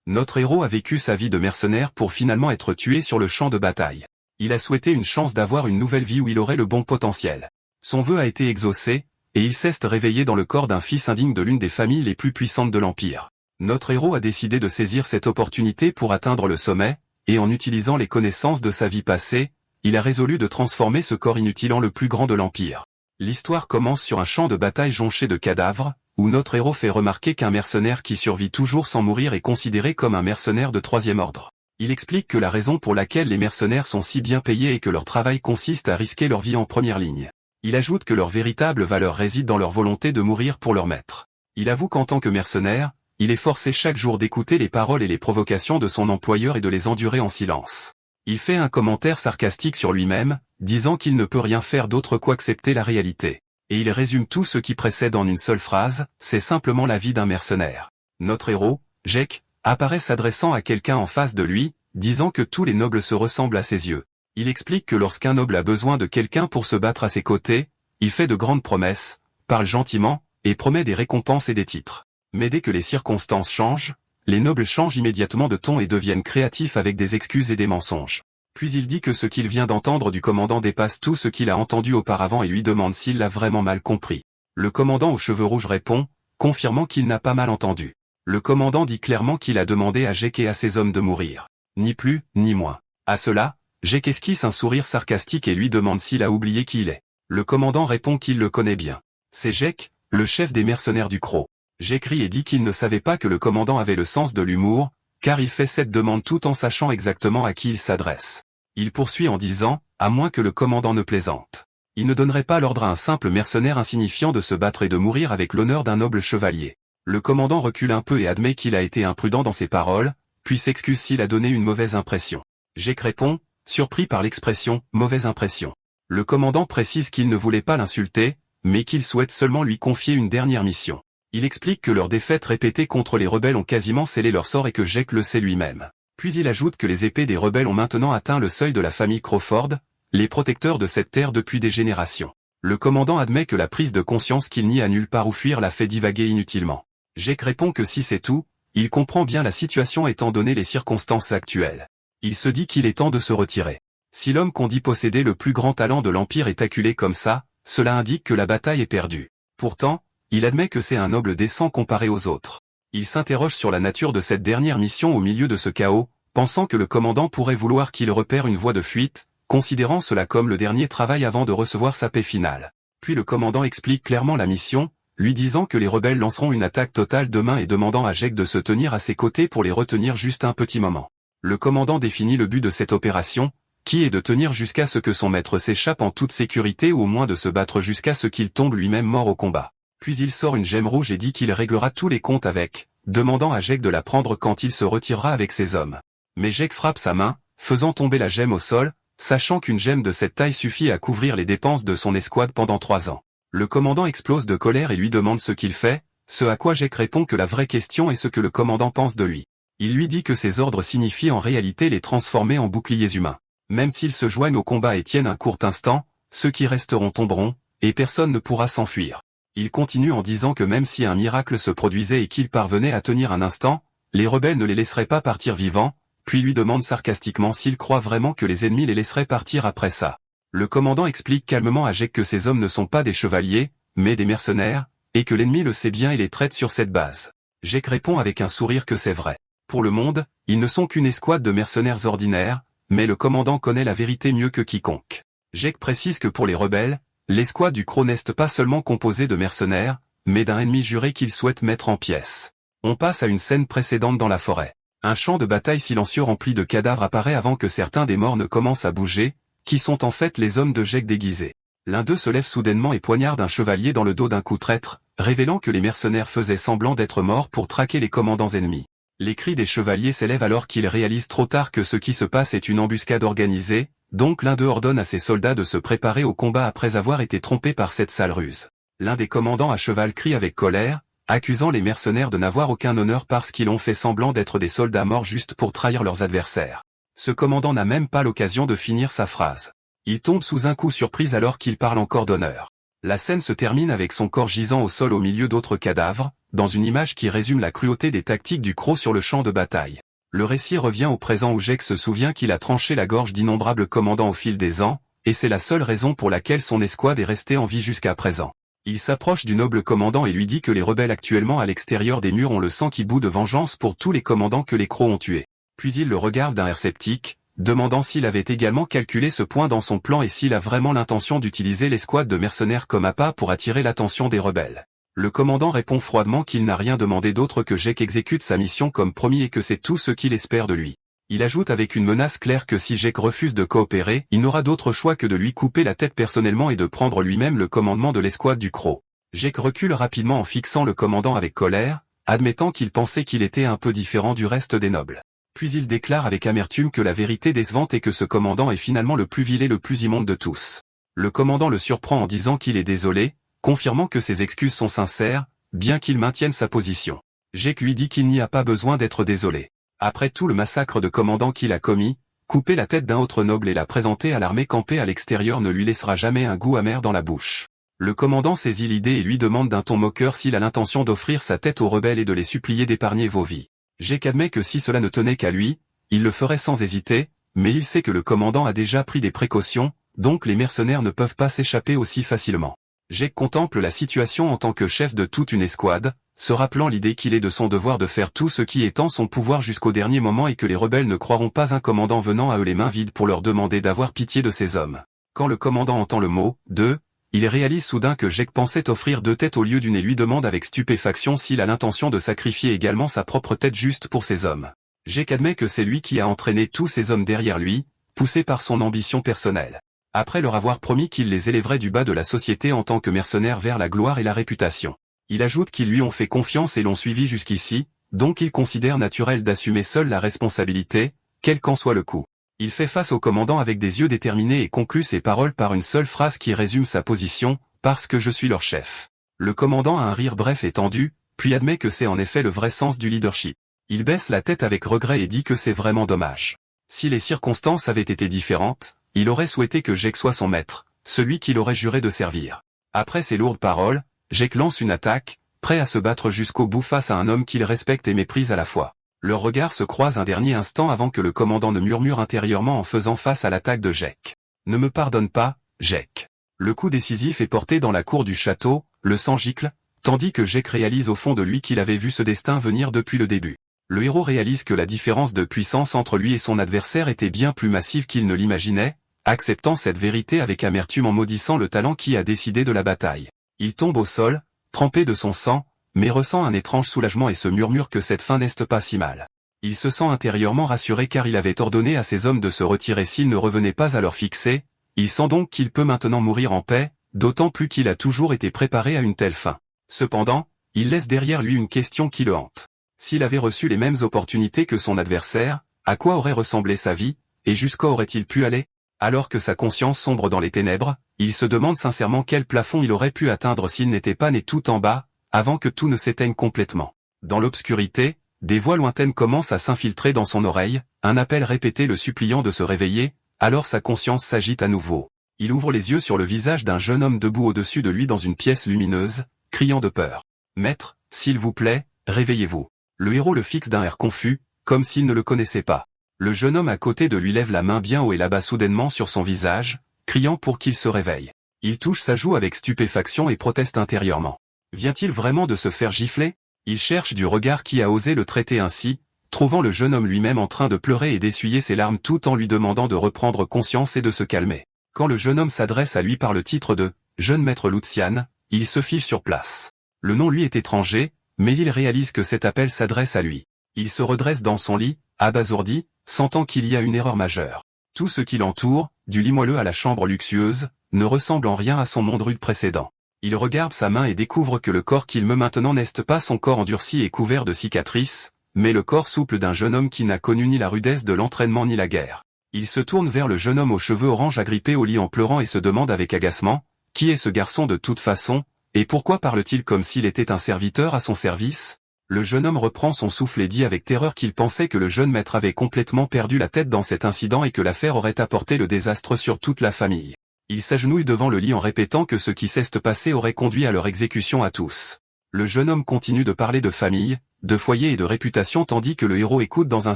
Notre héros a vécu sa vie de mercenaire pour finalement être tué sur le champ de bataille. Il a souhaité une chance d'avoir une nouvelle vie où il aurait le bon potentiel. Son vœu a été exaucé, et il s'est réveillé dans le corps d'un fils indigne de l'une des familles les plus puissantes de l'Empire. Notre héros a décidé de saisir cette opportunité pour atteindre le sommet, et en utilisant les connaissances de sa vie passée, il a résolu de transformer ce corps inutile en le plus grand de l'Empire. L'histoire commence sur un champ de bataille jonché de cadavres, où notre héros fait remarquer qu'un mercenaire qui survit toujours sans mourir est considéré comme un mercenaire de troisième ordre. Il explique que la raison pour laquelle les mercenaires sont si bien payés est que leur travail consiste à risquer leur vie en première ligne. Il ajoute que leur véritable valeur réside dans leur volonté de mourir pour leur maître. Il avoue qu'en tant que mercenaire, il est forcé chaque jour d'écouter les paroles et les provocations de son employeur et de les endurer en silence. Il fait un commentaire sarcastique sur lui-même, disant qu'il ne peut rien faire d'autre qu'accepter la réalité. Et il résume tout ce qui précède en une seule phrase, c'est simplement la vie d'un mercenaire. Notre héros, Jake, apparaît s'adressant à quelqu'un en face de lui, disant que tous les nobles se ressemblent à ses yeux. Il explique que lorsqu'un noble a besoin de quelqu'un pour se battre à ses côtés, il fait de grandes promesses, parle gentiment, et promet des récompenses et des titres. Mais dès que les circonstances changent, les nobles changent immédiatement de ton et deviennent créatifs avec des excuses et des mensonges. Puis il dit que ce qu'il vient d'entendre du commandant dépasse tout ce qu'il a entendu auparavant et lui demande s'il l'a vraiment mal compris. Le commandant aux cheveux rouges répond, confirmant qu'il n'a pas mal entendu. Le commandant dit clairement qu'il a demandé à Jake et à ses hommes de mourir. Ni plus, ni moins. À cela, Jake esquisse un sourire sarcastique et lui demande s'il a oublié qui il est. Le commandant répond qu'il le connaît bien. C'est Jake, le chef des mercenaires du Croc. Jake rit et dit qu'il ne savait pas que le commandant avait le sens de l'humour, car il fait cette demande tout en sachant exactement à qui il s'adresse. Il poursuit en disant, à moins que le commandant ne plaisante. Il ne donnerait pas l'ordre à un simple mercenaire insignifiant de se battre et de mourir avec l'honneur d'un noble chevalier. Le commandant recule un peu et admet qu'il a été imprudent dans ses paroles, puis s'excuse s'il a donné une mauvaise impression. Jake répond, surpris par l'expression « mauvaise impression ». Le commandant précise qu'il ne voulait pas l'insulter, mais qu'il souhaite seulement lui confier une dernière mission. Il explique que leurs défaites répétées contre les rebelles ont quasiment scellé leur sort et que Jake le sait lui-même. Puis il ajoute que les épées des rebelles ont maintenant atteint le seuil de la famille Crawford, les protecteurs de cette terre depuis des générations. Le commandant admet que la prise de conscience qu'il n'y a nulle part où fuir l'a fait divaguer inutilement. Jake répond que si c'est tout, il comprend bien la situation étant donné les circonstances actuelles. Il se dit qu'il est temps de se retirer. Si l'homme qu'on dit posséder le plus grand talent de l'Empire est acculé comme ça, cela indique que la bataille est perdue. Pourtant, il admet que c'est un noble décent comparé aux autres. Il s'interroge sur la nature de cette dernière mission au milieu de ce chaos, pensant que le commandant pourrait vouloir qu'il repère une voie de fuite, considérant cela comme le dernier travail avant de recevoir sa paix finale. Puis le commandant explique clairement la mission, lui disant que les rebelles lanceront une attaque totale demain et demandant à Jake de se tenir à ses côtés pour les retenir juste un petit moment. Le commandant définit le but de cette opération, qui est de tenir jusqu'à ce que son maître s'échappe en toute sécurité ou au moins de se battre jusqu'à ce qu'il tombe lui-même mort au combat. Puis il sort une gemme rouge et dit qu'il réglera tous les comptes avec, demandant à Jake de la prendre quand il se retirera avec ses hommes. Mais Jake frappe sa main, faisant tomber la gemme au sol, sachant qu'une gemme de cette taille suffit à couvrir les dépenses de son escouade pendant 3 ans. Le commandant explose de colère et lui demande ce qu'il fait, ce à quoi Jake répond que la vraie question est ce que le commandant pense de lui. Il lui dit que ses ordres signifient en réalité les transformer en boucliers humains. Même s'ils se joignent au combat et tiennent un court instant, ceux qui resteront tomberont, et personne ne pourra s'enfuir. Il continue en disant que même si un miracle se produisait et qu'il parvenait à tenir un instant, les rebelles ne les laisseraient pas partir vivants, puis lui demande sarcastiquement s'il croit vraiment que les ennemis les laisseraient partir après ça. Le commandant explique calmement à Jake que ces hommes ne sont pas des chevaliers, mais des mercenaires, et que l'ennemi le sait bien et les traite sur cette base. Jake répond avec un sourire que c'est vrai. Pour le monde, ils ne sont qu'une escouade de mercenaires ordinaires, mais le commandant connaît la vérité mieux que quiconque. Jake précise que pour les rebelles, l'escouade du Croc n'est pas seulement composée de mercenaires, mais d'un ennemi juré qu'ils souhaitent mettre en pièces. On passe à une scène précédente dans la forêt. Un champ de bataille silencieux rempli de cadavres apparaît avant que certains des morts ne commencent à bouger, qui sont en fait les hommes de Jake déguisés. L'un d'eux se lève soudainement et poignarde un chevalier dans le dos d'un coup traître, révélant que les mercenaires faisaient semblant d'être morts pour traquer les commandants ennemis. Les cris des chevaliers s'élèvent alors qu'ils réalisent trop tard que ce qui se passe est une embuscade organisée, donc l'un d'eux ordonne à ses soldats de se préparer au combat après avoir été trompés par cette sale ruse. L'un des commandants à cheval crie avec colère, accusant les mercenaires de n'avoir aucun honneur parce qu'ils ont fait semblant d'être des soldats morts juste pour trahir leurs adversaires. Ce commandant n'a même pas l'occasion de finir sa phrase. Il tombe sous un coup surprise alors qu'il parle encore d'honneur. La scène se termine avec son corps gisant au sol au milieu d'autres cadavres, dans une image qui résume la cruauté des tactiques du croc sur le champ de bataille. Le récit revient au présent où Jake se souvient qu'il a tranché la gorge d'innombrables commandants au fil des ans, et c'est la seule raison pour laquelle son escouade est restée en vie jusqu'à présent. Il s'approche du noble commandant et lui dit que les rebelles actuellement à l'extérieur des murs ont le sang qui bout de vengeance pour tous les commandants que les crocs ont tués. Puis il le regarde d'un air sceptique, demandant s'il avait également calculé ce point dans son plan et s'il a vraiment l'intention d'utiliser l'escouade de mercenaires comme appât pour attirer l'attention des rebelles. Le commandant répond froidement qu'il n'a rien demandé d'autre que Jake exécute sa mission comme promis et que c'est tout ce qu'il espère de lui. Il ajoute avec une menace claire que si Jake refuse de coopérer, il n'aura d'autre choix que de lui couper la tête personnellement et de prendre lui-même le commandement de l'escouade du croc. Jake recule rapidement en fixant le commandant avec colère, admettant qu'il pensait qu'il était un peu différent du reste des nobles. Puis il déclare avec amertume que la vérité décevante est que ce commandant est finalement le plus vil et le plus immonde de tous. Le commandant le surprend en disant qu'il est désolé, confirmant que ses excuses sont sincères, bien qu'il maintienne sa position. Jake lui dit qu'il n'y a pas besoin d'être désolé. Après tout le massacre de commandants qu'il a commis, couper la tête d'un autre noble et la présenter à l'armée campée à l'extérieur ne lui laissera jamais un goût amer dans la bouche. Le commandant saisit l'idée et lui demande d'un ton moqueur s'il a l'intention d'offrir sa tête aux rebelles et de les supplier d'épargner vos vies. Jake admet que si cela ne tenait qu'à lui, il le ferait sans hésiter, mais il sait que le commandant a déjà pris des précautions, donc les mercenaires ne peuvent pas s'échapper aussi facilement. Jake contemple la situation en tant que chef de toute une escouade, se rappelant l'idée qu'il est de son devoir de faire tout ce qui est en son pouvoir jusqu'au dernier moment et que les rebelles ne croiront pas un commandant venant à eux les mains vides pour leur demander d'avoir pitié de ces hommes. Quand le commandant entend le mot « deux », il réalise soudain que Jake pensait offrir 2 têtes au lieu d'une et lui demande avec stupéfaction s'il a l'intention de sacrifier également sa propre tête juste pour ces hommes. Jake admet que c'est lui qui a entraîné tous ces hommes derrière lui, poussé par son ambition personnelle. Après leur avoir promis qu'il les élèverait du bas de la société en tant que mercenaires vers la gloire et la réputation. Il ajoute qu'ils lui ont fait confiance et l'ont suivi jusqu'ici, donc il considère naturel d'assumer seul la responsabilité, quel qu'en soit le coût. Il fait face au commandant avec des yeux déterminés et conclut ses paroles par une seule phrase qui résume sa position, « Parce que je suis leur chef ». Le commandant a un rire bref et tendu, puis admet que c'est en effet le vrai sens du leadership. Il baisse la tête avec regret et dit que c'est vraiment dommage. Si les circonstances avaient été différentes, il aurait souhaité que Jake soit son maître, celui qu'il aurait juré de servir. Après ces lourdes paroles, Jake lance une attaque, prêt à se battre jusqu'au bout face à un homme qu'il respecte et méprise à la fois. Leurs regards se croisent un dernier instant avant que le commandant ne murmure intérieurement en faisant face à l'attaque de Jake. « Ne me pardonne pas, Jake. » Le coup décisif est porté dans la cour du château, le sang gicle, tandis que Jake réalise au fond de lui qu'il avait vu ce destin venir depuis le début. Le héros réalise que la différence de puissance entre lui et son adversaire était bien plus massive qu'il ne l'imaginait, acceptant cette vérité avec amertume en maudissant le talent qui a décidé de la bataille. Il tombe au sol, trempé de son sang, mais ressent un étrange soulagement et se murmure que cette fin n'est pas si mal. Il se sent intérieurement rassuré car il avait ordonné à ses hommes de se retirer s'ils ne revenaient pas à leur fixer, il sent donc qu'il peut maintenant mourir en paix, d'autant plus qu'il a toujours été préparé à une telle fin. Cependant, il laisse derrière lui une question qui le hante. S'il avait reçu les mêmes opportunités que son adversaire, à quoi aurait ressemblé sa vie, et jusqu'où aurait-il pu aller? Alors que sa conscience sombre dans les ténèbres, il se demande sincèrement quel plafond il aurait pu atteindre s'il n'était pas né tout en bas, avant que tout ne s'éteigne complètement. Dans l'obscurité, des voix lointaines commencent à s'infiltrer dans son oreille, un appel répété le suppliant de se réveiller, alors sa conscience s'agite à nouveau. Il ouvre les yeux sur le visage d'un jeune homme debout au-dessus de lui dans une pièce lumineuse, criant de peur. « Maître, s'il vous plaît, réveillez-vous ». Le héros le fixe d'un air confus, comme s'il ne le connaissait pas. Le jeune homme à côté de lui lève la main bien haut et l'abat soudainement sur son visage, criant pour qu'il se réveille. Il touche sa joue avec stupéfaction et proteste intérieurement. Vient-il vraiment de se faire gifler? Il cherche du regard qui a osé le traiter ainsi, trouvant le jeune homme lui-même en train de pleurer et d'essuyer ses larmes tout en lui demandant de reprendre conscience et de se calmer. Quand le jeune homme s'adresse à lui par le titre de « Jeune maître Lucian », il se fige sur place. Le nom lui est étranger, mais il réalise que cet appel s'adresse à lui. Il se redresse dans son lit, abasourdi, sentant qu'il y a une erreur majeure. Tout ce qui l'entoure, du lit moelleux à la chambre luxueuse, ne ressemble en rien à son monde rude précédent. Il regarde sa main et découvre que le corps qu'il meut maintenant n'est pas son corps endurci et couvert de cicatrices, mais le corps souple d'un jeune homme qui n'a connu ni la rudesse de l'entraînement ni la guerre. Il se tourne vers le jeune homme aux cheveux orange agrippé au lit en pleurant et se demande avec agacement, qui est ce garçon de toute façon, et pourquoi parle-t-il comme s'il était un serviteur à son service? Le jeune homme reprend son souffle et dit avec terreur qu'il pensait que le jeune maître avait complètement perdu la tête dans cet incident et que l'affaire aurait apporté le désastre sur toute la famille. Il s'agenouille devant le lit en répétant que ce qui s'est passé aurait conduit à leur exécution à tous. Le jeune homme continue de parler de famille, de foyer et de réputation tandis que le héros écoute dans un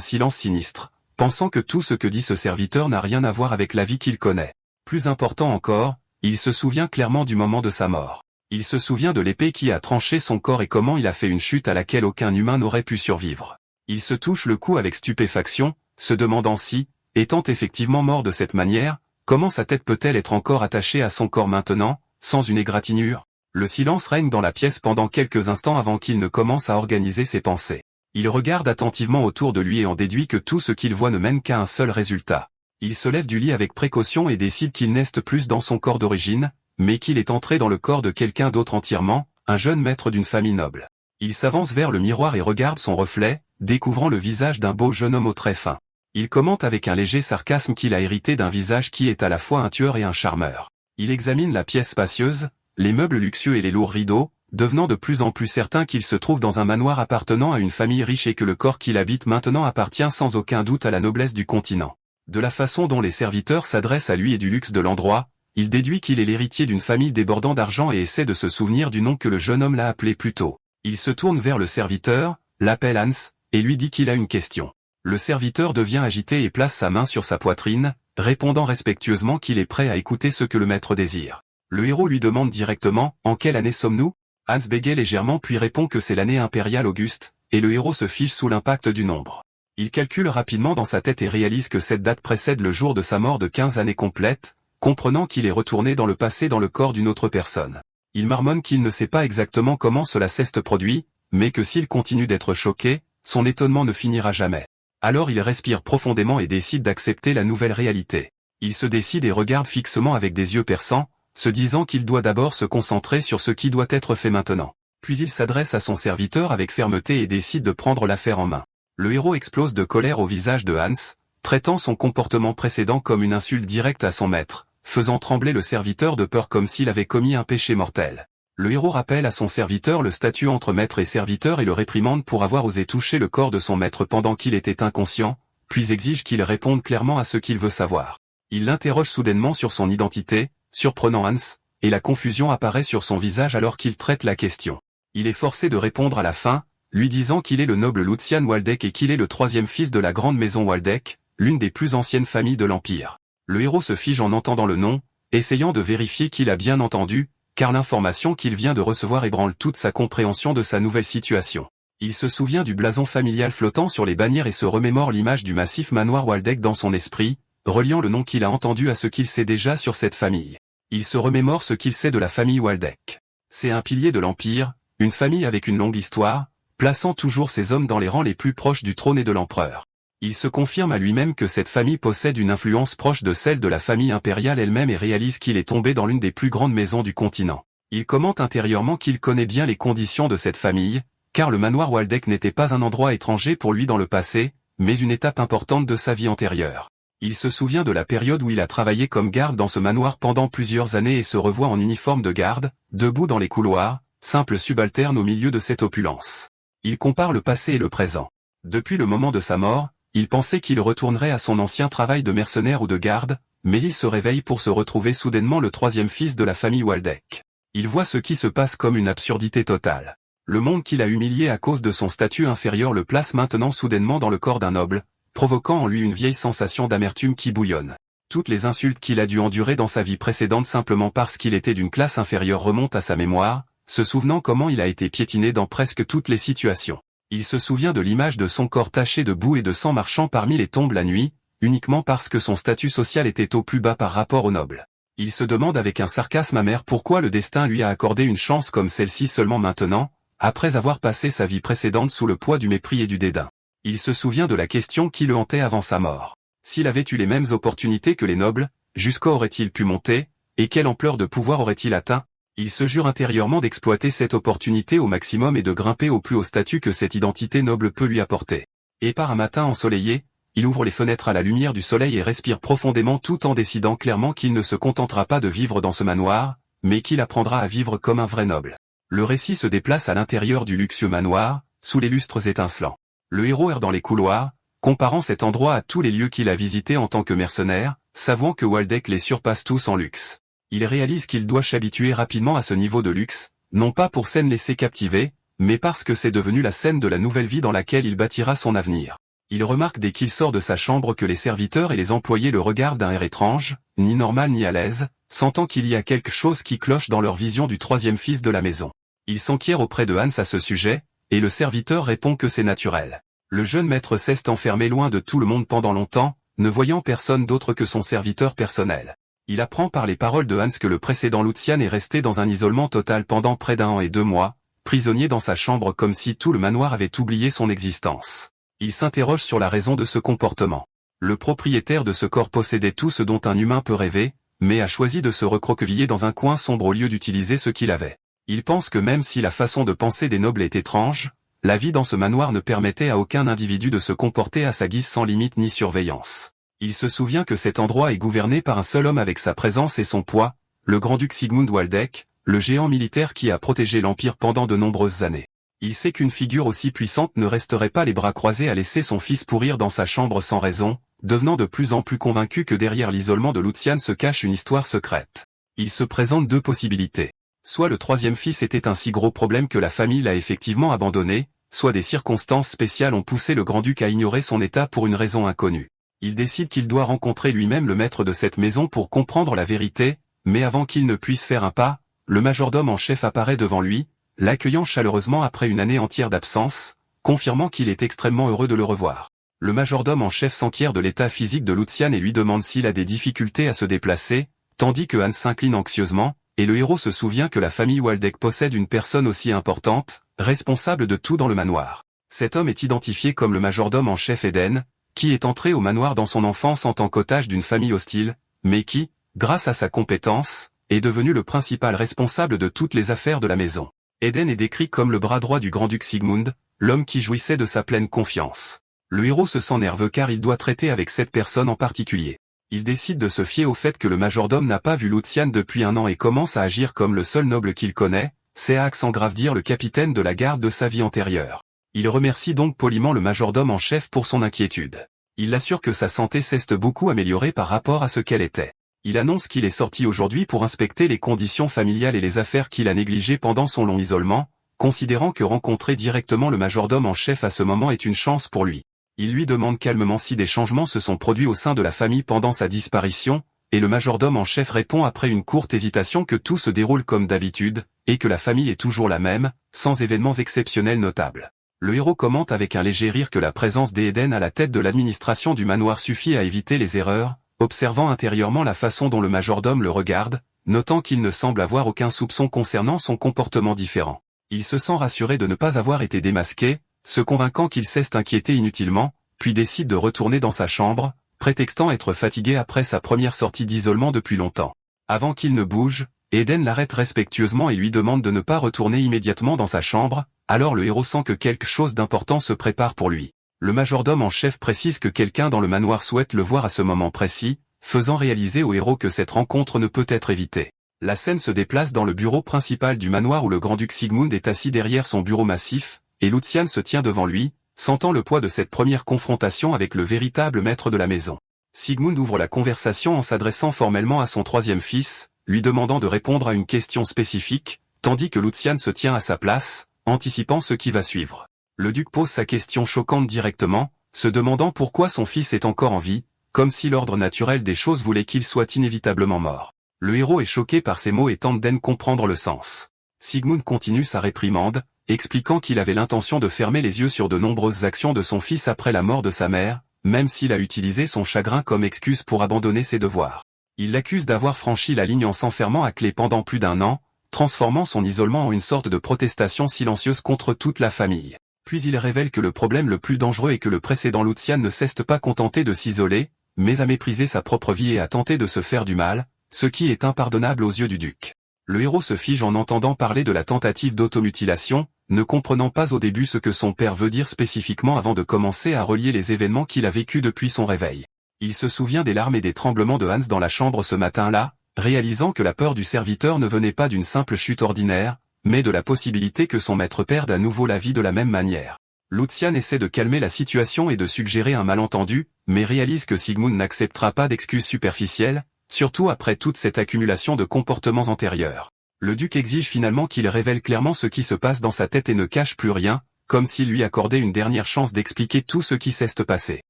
silence sinistre, pensant que tout ce que dit ce serviteur n'a rien à voir avec la vie qu'il connaît. Plus important encore, il se souvient clairement du moment de sa mort. Il se souvient de l'épée qui a tranché son corps et comment il a fait une chute à laquelle aucun humain n'aurait pu survivre. Il se touche le cou avec stupéfaction, se demandant si, étant effectivement mort de cette manière, comment sa tête peut-elle être encore attachée à son corps maintenant, sans une égratignure? Le silence règne dans la pièce pendant quelques instants avant qu'il ne commence à organiser ses pensées. Il regarde attentivement autour de lui et en déduit que tout ce qu'il voit ne mène qu'à un seul résultat. Il se lève du lit avec précaution et décide qu'il n'est plus dans son corps d'origine, mais qu'il est entré dans le corps de quelqu'un d'autre entièrement, un jeune maître d'une famille noble. Il s'avance vers le miroir et regarde son reflet, découvrant le visage d'un beau jeune homme aux traits fins. Il commente avec un léger sarcasme qu'il a hérité d'un visage qui est à la fois un tueur et un charmeur. Il examine la pièce spacieuse, les meubles luxueux et les lourds rideaux, devenant de plus en plus certain qu'il se trouve dans un manoir appartenant à une famille riche et que le corps qu'il habite maintenant appartient sans aucun doute à la noblesse du continent. De la façon dont les serviteurs s'adressent à lui et du luxe de l'endroit, il déduit qu'il est l'héritier d'une famille débordant d'argent et essaie de se souvenir du nom que le jeune homme l'a appelé plus tôt. Il se tourne vers le serviteur, l'appelle Hans, et lui dit qu'il a une question. Le serviteur devient agité et place sa main sur sa poitrine, répondant respectueusement qu'il est prêt à écouter ce que le maître désire. Le héros lui demande directement « En quelle année sommes-nous » Hans bégaye légèrement puis répond que c'est l'année impériale Auguste, et le héros se fiche sous l'impact du nombre. Il calcule rapidement dans sa tête et réalise que cette date précède le jour de sa mort de 15 années complètes, comprenant qu'il est retourné dans le passé dans le corps d'une autre personne. Il marmonne qu'il ne sait pas exactement comment cela s'est produit, mais que s'il continue d'être choqué, son étonnement ne finira jamais. Alors il respire profondément et décide d'accepter la nouvelle réalité. Il se décide et regarde fixement avec des yeux perçants, se disant qu'il doit d'abord se concentrer sur ce qui doit être fait maintenant. Puis il s'adresse à son serviteur avec fermeté et décide de prendre l'affaire en main. Le héros explose de colère au visage de Hans, traitant son comportement précédent comme une insulte directe à son maître, faisant trembler le serviteur de peur comme s'il avait commis un péché mortel. Le héros rappelle à son serviteur le statut entre maître et serviteur et le réprimande pour avoir osé toucher le corps de son maître pendant qu'il était inconscient, puis exige qu'il réponde clairement à ce qu'il veut savoir. Il l'interroge soudainement sur son identité, surprenant Hans, et la confusion apparaît sur son visage alors qu'il traite la question. Il est forcé de répondre à la fin, lui disant qu'il est le noble Lucian Waldeck et qu'il est le troisième fils de la grande maison Waldeck, l'une des plus anciennes familles de l'Empire. Le héros se fige en entendant le nom, essayant de vérifier qu'il a bien entendu, car l'information qu'il vient de recevoir ébranle toute sa compréhension de sa nouvelle situation. Il se souvient du blason familial flottant sur les bannières et se remémore l'image du massif manoir Waldeck dans son esprit, reliant le nom qu'il a entendu à ce qu'il sait déjà sur cette famille. Il se remémore ce qu'il sait de la famille Waldeck. C'est un pilier de l'Empire, une famille avec une longue histoire, plaçant toujours ses hommes dans les rangs les plus proches du trône et de l'empereur. Il se confirme à lui-même que cette famille possède une influence proche de celle de la famille impériale elle-même et réalise qu'il est tombé dans l'une des plus grandes maisons du continent. Il commente intérieurement qu'il connaît bien les conditions de cette famille, car le manoir Waldeck n'était pas un endroit étranger pour lui dans le passé, mais une étape importante de sa vie antérieure. Il se souvient de la période où il a travaillé comme garde dans ce manoir pendant plusieurs années et se revoit en uniforme de garde, debout dans les couloirs, simple subalterne au milieu de cette opulence. Il compare le passé et le présent. Depuis le moment de sa mort, il pensait qu'il retournerait à son ancien travail de mercenaire ou de garde, mais il se réveille pour se retrouver soudainement le troisième fils de la famille Waldeck. Il voit ce qui se passe comme une absurdité totale. Le monde qu'il a humilié à cause de son statut inférieur le place maintenant soudainement dans le corps d'un noble, provoquant en lui une vieille sensation d'amertume qui bouillonne. Toutes les insultes qu'il a dû endurer dans sa vie précédente simplement parce qu'il était d'une classe inférieure remontent à sa mémoire, se souvenant comment il a été piétiné dans presque toutes les situations. Il se souvient de l'image de son corps taché de boue et de sang marchant parmi les tombes la nuit, uniquement parce que son statut social était au plus bas par rapport aux nobles. Il se demande avec un sarcasme amer pourquoi le destin lui a accordé une chance comme celle-ci seulement maintenant, après avoir passé sa vie précédente sous le poids du mépris et du dédain. Il se souvient de la question qui le hantait avant sa mort. S'il avait eu les mêmes opportunités que les nobles, jusqu'où aurait-il pu monter, et quelle ampleur de pouvoir aurait-il atteint? Il se jure intérieurement d'exploiter cette opportunité au maximum et de grimper au plus haut statut que cette identité noble peut lui apporter. Et par un matin ensoleillé, il ouvre les fenêtres à la lumière du soleil et respire profondément tout en décidant clairement qu'il ne se contentera pas de vivre dans ce manoir, mais qu'il apprendra à vivre comme un vrai noble. Le récit se déplace à l'intérieur du luxueux manoir, sous les lustres étincelants. Le héros erre dans les couloirs, comparant cet endroit à tous les lieux qu'il a visités en tant que mercenaire, savant que Waldeck les surpasse tous en luxe. Il réalise qu'il doit s'habituer rapidement à ce niveau de luxe, non pas pour s'en laisser captiver, mais parce que c'est devenu la scène de la nouvelle vie dans laquelle il bâtira son avenir. Il remarque dès qu'il sort de sa chambre que les serviteurs et les employés le regardent d'un air étrange, ni normal ni à l'aise, sentant qu'il y a quelque chose qui cloche dans leur vision du troisième fils de la maison. Il s'enquiert auprès de Hans à ce sujet, et le serviteur répond que c'est naturel. Le jeune maître s'est enfermé loin de tout le monde pendant longtemps, ne voyant personne d'autre que son serviteur personnel. Il apprend par les paroles de Hans que le précédent Lucian est resté dans un isolement total pendant près d'1 an et 2 mois, prisonnier dans sa chambre comme si tout le manoir avait oublié son existence. Il s'interroge sur la raison de ce comportement. Le propriétaire de ce corps possédait tout ce dont un humain peut rêver, mais a choisi de se recroqueviller dans un coin sombre au lieu d'utiliser ce qu'il avait. Il pense que même si la façon de penser des nobles est étrange, la vie dans ce manoir ne permettait à aucun individu de se comporter à sa guise sans limite ni surveillance. Il se souvient que cet endroit est gouverné par un seul homme avec sa présence et son poids, le grand-duc Sigmund Waldeck, le géant militaire qui a protégé l'Empire pendant de nombreuses années. Il sait qu'une figure aussi puissante ne resterait pas les bras croisés à laisser son fils pourrir dans sa chambre sans raison, devenant de plus en plus convaincu que derrière l'isolement de Lucian se cache une histoire secrète. Il se présente 2 possibilités. Soit le troisième fils était un si gros problème que la famille l'a effectivement abandonné, soit des circonstances spéciales ont poussé le grand-duc à ignorer son état pour une raison inconnue. Il décide qu'il doit rencontrer lui-même le maître de cette maison pour comprendre la vérité, mais avant qu'il ne puisse faire un pas, le majordome en chef apparaît devant lui, l'accueillant chaleureusement après une année entière d'absence, confirmant qu'il est extrêmement heureux de le revoir. Le majordome en chef s'enquiert de l'état physique de Lucian et lui demande s'il a des difficultés à se déplacer, tandis que Hans s'incline anxieusement, et le héros se souvient que la famille Waldeck possède une personne aussi importante, responsable de tout dans le manoir. Cet homme est identifié comme le majordome en chef Eden, qui est entré au manoir dans son enfance en tant qu'otage d'une famille hostile, mais qui, grâce à sa compétence, est devenu le principal responsable de toutes les affaires de la maison. Eden est décrit comme le bras droit du grand-duc Sigmund, l'homme qui jouissait de sa pleine confiance. Le héros se sent nerveux car il doit traiter avec cette personne en particulier. Il décide de se fier au fait que le majordome n'a pas vu Lucian depuis 1 an et commence à agir comme le seul noble qu'il connaît, c'est à accent grave dire le capitaine de la garde de sa vie antérieure. Il remercie donc poliment le majordome en chef pour son inquiétude. Il l'assure que sa santé s'est beaucoup améliorée par rapport à ce qu'elle était. Il annonce qu'il est sorti aujourd'hui pour inspecter les conditions familiales et les affaires qu'il a négligées pendant son long isolement, considérant que rencontrer directement le majordome en chef à ce moment est une chance pour lui. Il lui demande calmement si des changements se sont produits au sein de la famille pendant sa disparition, et le majordome en chef répond après une courte hésitation que tout se déroule comme d'habitude, et que la famille est toujours la même, sans événements exceptionnels notables. Le héros commente avec un léger rire que la présence d'Eden à la tête de l'administration du manoir suffit à éviter les erreurs, observant intérieurement la façon dont le majordome le regarde, notant qu'il ne semble avoir aucun soupçon concernant son comportement différent. Il se sent rassuré de ne pas avoir été démasqué, se convainquant qu'il s'est inquiété inutilement, puis décide de retourner dans sa chambre, prétextant être fatigué après sa première sortie d'isolement depuis longtemps. Avant qu'il ne bouge, Eden l'arrête respectueusement et lui demande de ne pas retourner immédiatement dans sa chambre, alors le héros sent que quelque chose d'important se prépare pour lui. Le majordome en chef précise que quelqu'un dans le manoir souhaite le voir à ce moment précis, faisant réaliser au héros que cette rencontre ne peut être évitée. La scène se déplace dans le bureau principal du manoir où le grand-duc Sigmund est assis derrière son bureau massif, et Lucian se tient devant lui, sentant le poids de cette première confrontation avec le véritable maître de la maison. Sigmund ouvre la conversation en s'adressant formellement à son troisième fils, lui demandant de répondre à une question spécifique, tandis que Lucian se tient à sa place, anticipant ce qui va suivre. Le duc pose sa question choquante directement, se demandant pourquoi son fils est encore en vie, comme si l'ordre naturel des choses voulait qu'il soit inévitablement mort. Le héros est choqué par ces mots et tente d'en comprendre le sens. Sigmund continue sa réprimande, expliquant qu'il avait l'intention de fermer les yeux sur de nombreuses actions de son fils après la mort de sa mère, même s'il a utilisé son chagrin comme excuse pour abandonner ses devoirs. Il l'accuse d'avoir franchi la ligne en s'enfermant à clé pendant plus d'1 an, transformant son isolement en une sorte de protestation silencieuse contre toute la famille. Puis il révèle que le problème le plus dangereux est que le précédent Lucian ne s'est pas contenté de s'isoler, mais a méprisé sa propre vie et a tenté de se faire du mal, ce qui est impardonnable aux yeux du duc. Le héros se fige en entendant parler de la tentative d'automutilation, ne comprenant pas au début ce que son père veut dire spécifiquement avant de commencer à relier les événements qu'il a vécus depuis son réveil. Il se souvient des larmes et des tremblements de Hans dans la chambre ce matin-là, réalisant que la peur du serviteur ne venait pas d'une simple chute ordinaire, mais de la possibilité que son maître perde à nouveau la vie de la même manière. Lucian essaie de calmer la situation et de suggérer un malentendu, mais réalise que Sigmund n'acceptera pas d'excuses superficielles, surtout après toute cette accumulation de comportements antérieurs. Le duc exige finalement qu'il révèle clairement ce qui se passe dans sa tête et ne cache plus rien, comme s'il lui accordait une dernière chance d'expliquer tout ce qui s'est passé.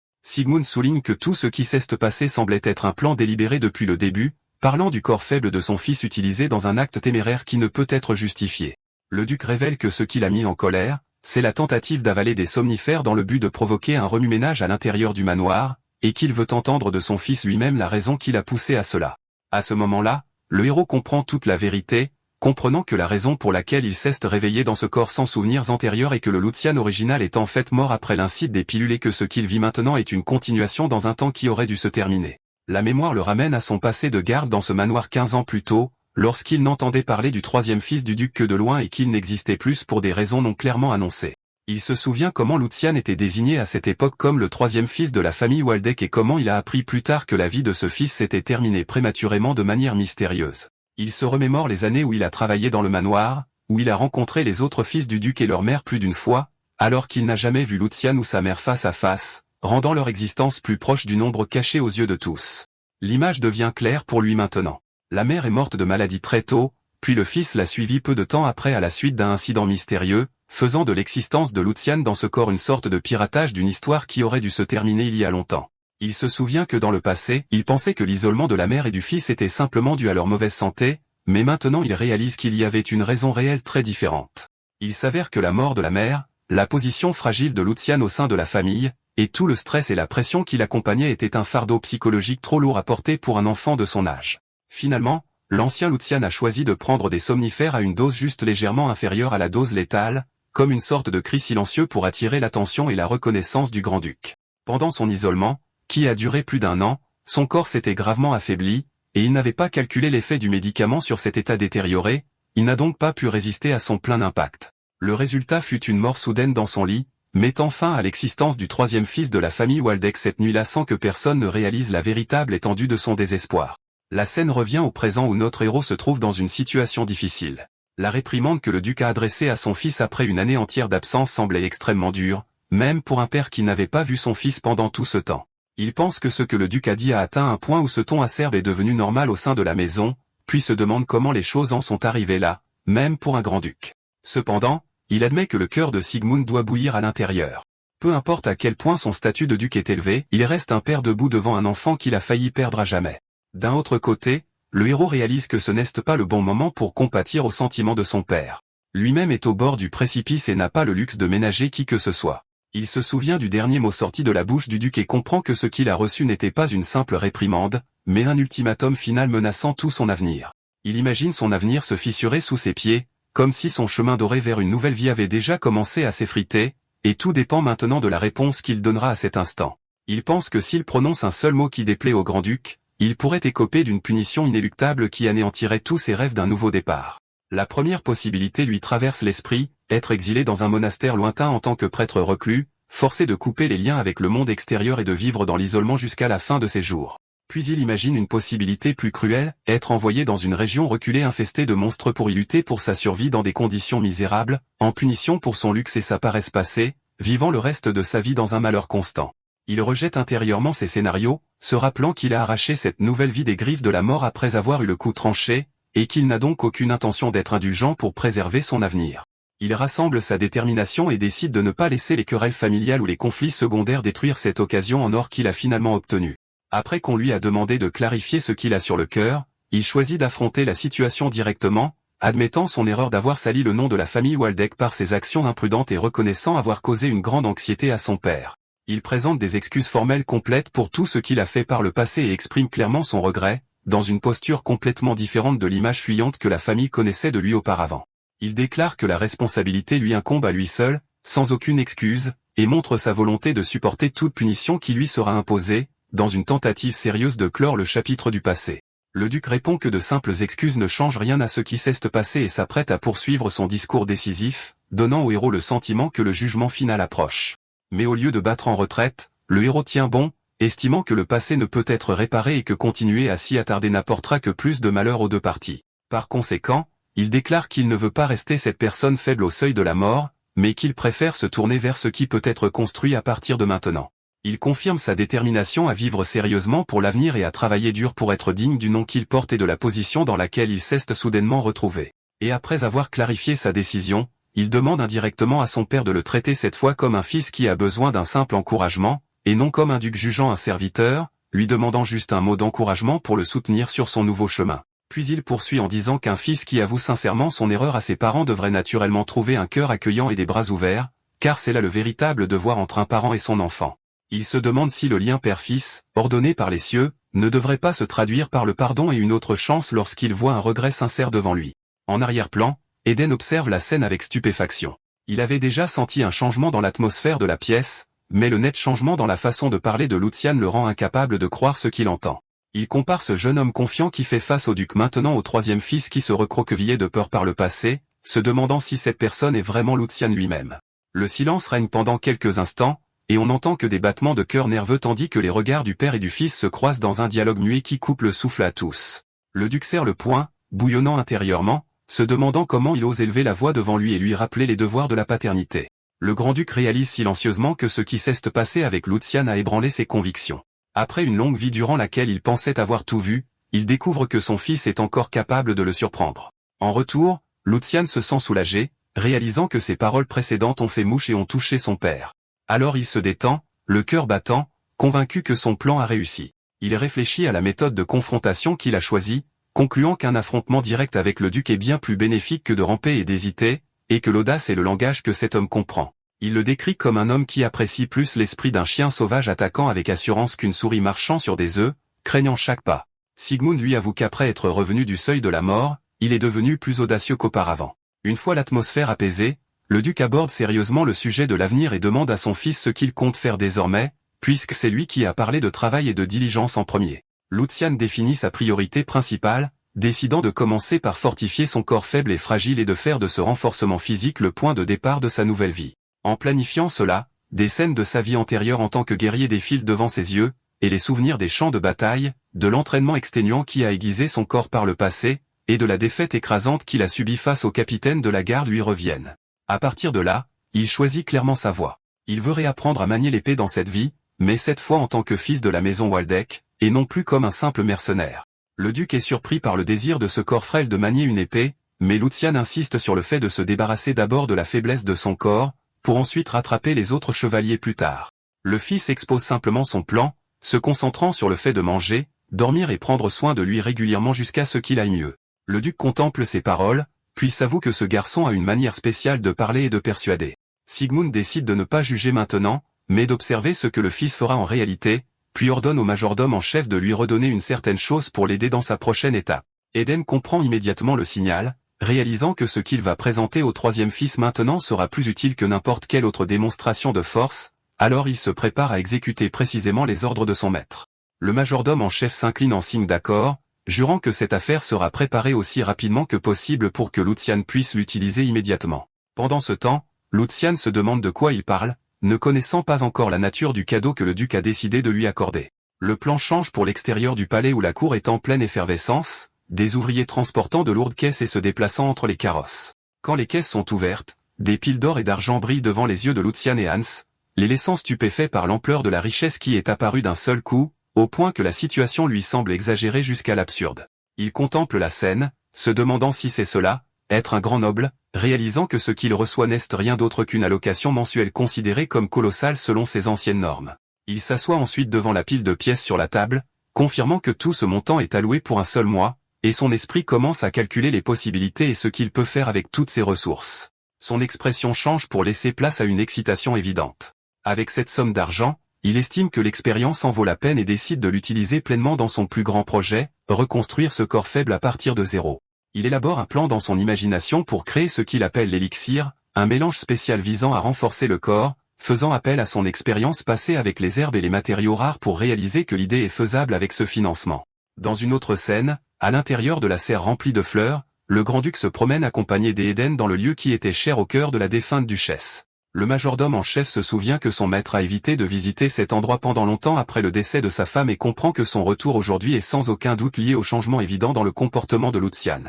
Sigmund souligne que tout ce qui s'est passé semblait être un plan délibéré depuis le début, parlant du corps faible de son fils utilisé dans un acte téméraire qui ne peut être justifié. Le duc révèle que ce qui l'a mis en colère, c'est la tentative d'avaler des somnifères dans le but de provoquer un remue-ménage à l'intérieur du manoir, et qu'il veut entendre de son fils lui-même la raison qui l'a poussé à cela. À ce moment-là, le héros comprend toute la vérité, comprenant que la raison pour laquelle il s'est réveillé dans ce corps sans souvenirs antérieurs et que le Lucian original est en fait mort après l'incide des pilules et que ce qu'il vit maintenant est une continuation dans un temps qui aurait dû se terminer. La mémoire le ramène à son passé de garde dans ce manoir 15 ans plus tôt, lorsqu'il n'entendait parler du troisième fils du duc que de loin et qu'il n'existait plus pour des raisons non clairement annoncées. Il se souvient comment Lucian était désigné à cette époque comme le troisième fils de la famille Waldeck et comment il a appris plus tard que la vie de ce fils s'était terminée prématurément de manière mystérieuse. Il se remémore les années où il a travaillé dans le manoir, où il a rencontré les autres fils du duc et leur mère plus d'une fois, alors qu'il n'a jamais vu Lucian ou sa mère face à face, rendant leur existence plus proche d'une ombre cachée aux yeux de tous. L'image devient claire pour lui maintenant. La mère est morte de maladie très tôt, puis le fils l'a suivi peu de temps après à la suite d'un incident mystérieux, faisant de l'existence de Lucian dans ce corps une sorte de piratage d'une histoire qui aurait dû se terminer il y a longtemps. Il se souvient que dans le passé, il pensait que l'isolement de la mère et du fils était simplement dû à leur mauvaise santé, mais maintenant il réalise qu'il y avait une raison réelle très différente. Il s'avère que la mort de la mère, la position fragile de Lucian au sein de la famille, et tout le stress et la pression qui l'accompagnaient étaient un fardeau psychologique trop lourd à porter pour un enfant de son âge. Finalement, l'ancien Lucian a choisi de prendre des somnifères à une dose juste légèrement inférieure à la dose létale, comme une sorte de cri silencieux pour attirer l'attention et la reconnaissance du grand-duc. Pendant son isolement, qui a duré plus d'1 an, son corps s'était gravement affaibli, et il n'avait pas calculé l'effet du médicament sur cet état détérioré, il n'a donc pas pu résister à son plein impact. Le résultat fut une mort soudaine dans son lit, mettant fin à l'existence du troisième fils de la famille Waldeck cette nuit-là sans que personne ne réalise la véritable étendue de son désespoir. La scène revient au présent où notre héros se trouve dans une situation difficile. La réprimande que le duc a adressée à son fils après une année entière d'absence semblait extrêmement dure, même pour un père qui n'avait pas vu son fils pendant tout ce temps. Il pense que ce que le duc a dit a atteint un point où ce ton acerbe est devenu normal au sein de la maison, puis se demande comment les choses en sont arrivées là, même pour un grand-duc. Cependant, il admet que le cœur de Sigmund doit bouillir à l'intérieur. Peu importe à quel point son statut de duc est élevé, il reste un père debout devant un enfant qu'il a failli perdre à jamais. D'un autre côté, le héros réalise que ce n'est pas le bon moment pour compatir aux sentiments de son père. Lui-même est au bord du précipice et n'a pas le luxe de ménager qui que ce soit. Il se souvient du dernier mot sorti de la bouche du duc et comprend que ce qu'il a reçu n'était pas une simple réprimande, mais un ultimatum final menaçant tout son avenir. Il imagine son avenir se fissurer sous ses pieds, comme si son chemin doré vers une nouvelle vie avait déjà commencé à s'effriter, et tout dépend maintenant de la réponse qu'il donnera à cet instant. Il pense que s'il prononce un seul mot qui déplaît au grand-duc, il pourrait écoper d'une punition inéluctable qui anéantirait tous ses rêves d'un nouveau départ. La première possibilité lui traverse l'esprit, être exilé dans un monastère lointain en tant que prêtre reclus, forcé de couper les liens avec le monde extérieur et de vivre dans l'isolement jusqu'à la fin de ses jours. Puis il imagine une possibilité plus cruelle, être envoyé dans une région reculée infestée de monstres pour y lutter pour sa survie dans des conditions misérables, en punition pour son luxe et sa paresse passée, vivant le reste de sa vie dans un malheur constant. Il rejette intérieurement ces scénarios, se rappelant qu'il a arraché cette nouvelle vie des griffes de la mort après avoir eu le coup tranché, et qu'il n'a donc aucune intention d'être indulgent pour préserver son avenir. Il rassemble sa détermination et décide de ne pas laisser les querelles familiales ou les conflits secondaires détruire cette occasion en or qu'il a finalement obtenue. Après qu'on lui a demandé de clarifier ce qu'il a sur le cœur, il choisit d'affronter la situation directement, admettant son erreur d'avoir sali le nom de la famille Waldeck par ses actions imprudentes et reconnaissant avoir causé une grande anxiété à son père. Il présente des excuses formelles complètes pour tout ce qu'il a fait par le passé et exprime clairement son regret, dans une posture complètement différente de l'image fuyante que la famille connaissait de lui auparavant. Il déclare que la responsabilité lui incombe à lui seul, sans aucune excuse, et montre sa volonté de supporter toute punition qui lui sera imposée, dans une tentative sérieuse de clore le chapitre du passé. Le duc répond que de simples excuses ne changent rien à ce qui s'est passé et s'apprête à poursuivre son discours décisif, donnant au héros le sentiment que le jugement final approche. Mais au lieu de battre en retraite, le héros tient bon, estimant que le passé ne peut être réparé et que continuer à s'y attarder n'apportera que plus de malheur aux deux parties. Par conséquent, il déclare qu'il ne veut pas rester cette personne faible au seuil de la mort, mais qu'il préfère se tourner vers ce qui peut être construit à partir de maintenant. Il confirme sa détermination à vivre sérieusement pour l'avenir et à travailler dur pour être digne du nom qu'il porte et de la position dans laquelle il s'est soudainement retrouvé. Et après avoir clarifié sa décision, il demande indirectement à son père de le traiter cette fois comme un fils qui a besoin d'un simple encouragement, et non comme un duc jugeant un serviteur, lui demandant juste un mot d'encouragement pour le soutenir sur son nouveau chemin. Puis il poursuit en disant qu'un fils qui avoue sincèrement son erreur à ses parents devrait naturellement trouver un cœur accueillant et des bras ouverts, car c'est là le véritable devoir entre un parent et son enfant. Il se demande si le lien père-fils, ordonné par les cieux, ne devrait pas se traduire par le pardon et une autre chance lorsqu'il voit un regret sincère devant lui. En arrière-plan, Eden observe la scène avec stupéfaction. Il avait déjà senti un changement dans l'atmosphère de la pièce, mais le net changement dans la façon de parler de Lucian le rend incapable de croire ce qu'il entend. Il compare ce jeune homme confiant qui fait face au duc maintenant au troisième fils qui se recroquevillait de peur par le passé, se demandant si cette personne est vraiment Lucian lui-même. Le silence règne pendant quelques instants, et on n'entend que des battements de cœur nerveux tandis que les regards du père et du fils se croisent dans un dialogue muet qui coupe le souffle à tous. Le duc serre le poing, bouillonnant intérieurement, se demandant comment il ose élever la voix devant lui et lui rappeler les devoirs de la paternité. Le grand-duc réalise silencieusement que ce qui s'est passé avec Lucian a ébranlé ses convictions. Après une longue vie durant laquelle il pensait avoir tout vu, il découvre que son fils est encore capable de le surprendre. En retour, Lucian se sent soulagé, réalisant que ses paroles précédentes ont fait mouche et ont touché son père. Alors il se détend, le cœur battant, convaincu que son plan a réussi. Il réfléchit à la méthode de confrontation qu'il a choisie, concluant qu'un affrontement direct avec le duc est bien plus bénéfique que de ramper et d'hésiter, et que l'audace est le langage que cet homme comprend. Il le décrit comme un homme qui apprécie plus l'esprit d'un chien sauvage attaquant avec assurance qu'une souris marchant sur des œufs, craignant chaque pas. Sigmund lui avoue qu'après être revenu du seuil de la mort, il est devenu plus audacieux qu'auparavant. Une fois l'atmosphère apaisée, le duc aborde sérieusement le sujet de l'avenir et demande à son fils ce qu'il compte faire désormais, puisque c'est lui qui a parlé de travail et de diligence en premier. Lucian définit sa priorité principale, décidant de commencer par fortifier son corps faible et fragile et de faire de ce renforcement physique le point de départ de sa nouvelle vie. En planifiant cela, des scènes de sa vie antérieure en tant que guerrier défilent devant ses yeux, et les souvenirs des champs de bataille, de l'entraînement exténuant qui a aiguisé son corps par le passé, et de la défaite écrasante qu'il a subie face au capitaine de la garde lui reviennent. À partir de là, il choisit clairement sa voie. Il veut réapprendre à manier l'épée dans cette vie, mais cette fois en tant que fils de la maison Waldeck, et non plus comme un simple mercenaire. Le duc est surpris par le désir de ce corps frêle de manier une épée, mais Lucian insiste sur le fait de se débarrasser d'abord de la faiblesse de son corps, pour ensuite rattraper les autres chevaliers plus tard. Le fils expose simplement son plan, se concentrant sur le fait de manger, dormir et prendre soin de lui régulièrement jusqu'à ce qu'il aille mieux. Le duc contemple ses paroles, puis s'avoue que ce garçon a une manière spéciale de parler et de persuader. Sigmund décide de ne pas juger maintenant, mais d'observer ce que le fils fera en réalité, puis ordonne au majordome en chef de lui redonner une certaine chose pour l'aider dans sa prochaine étape. Eden comprend immédiatement le signal, réalisant que ce qu'il va présenter au troisième fils maintenant sera plus utile que n'importe quelle autre démonstration de force, alors il se prépare à exécuter précisément les ordres de son maître. Le majordome en chef s'incline en signe d'accord, jurant que cette affaire sera préparée aussi rapidement que possible pour que Lucian puisse l'utiliser immédiatement. Pendant ce temps, Lucian se demande de quoi il parle, ne connaissant pas encore la nature du cadeau que le duc a décidé de lui accorder. Le plan change pour l'extérieur du palais où la cour est en pleine effervescence, des ouvriers transportant de lourdes caisses et se déplaçant entre les carrosses. Quand les caisses sont ouvertes, des piles d'or et d'argent brillent devant les yeux de Lucian et Hans, les laissant stupéfaits par l'ampleur de la richesse qui est apparue d'un seul coup, au point que la situation lui semble exagérée jusqu'à l'absurde. Il contemple la scène, se demandant si c'est cela, être un grand noble, réalisant que ce qu'il reçoit n'est rien d'autre qu'une allocation mensuelle considérée comme colossale selon ses anciennes normes. Il s'assoit ensuite devant la pile de pièces sur la table, confirmant que tout ce montant est alloué pour un seul mois, et son esprit commence à calculer les possibilités et ce qu'il peut faire avec toutes ses ressources. Son expression change pour laisser place à une excitation évidente. Avec cette somme d'argent, il estime que l'expérience en vaut la peine et décide de l'utiliser pleinement dans son plus grand projet, reconstruire ce corps faible à partir de zéro. Il élabore un plan dans son imagination pour créer ce qu'il appelle l'élixir, un mélange spécial visant à renforcer le corps, faisant appel à son expérience passée avec les herbes et les matériaux rares pour réaliser que l'idée est faisable avec ce financement. Dans une autre scène, à l'intérieur de la serre remplie de fleurs, le grand-duc se promène accompagné d'Eden dans le lieu qui était cher au cœur de la défunte duchesse. Le majordome en chef se souvient que son maître a évité de visiter cet endroit pendant longtemps après le décès de sa femme et comprend que son retour aujourd'hui est sans aucun doute lié au changement évident dans le comportement de Lucian.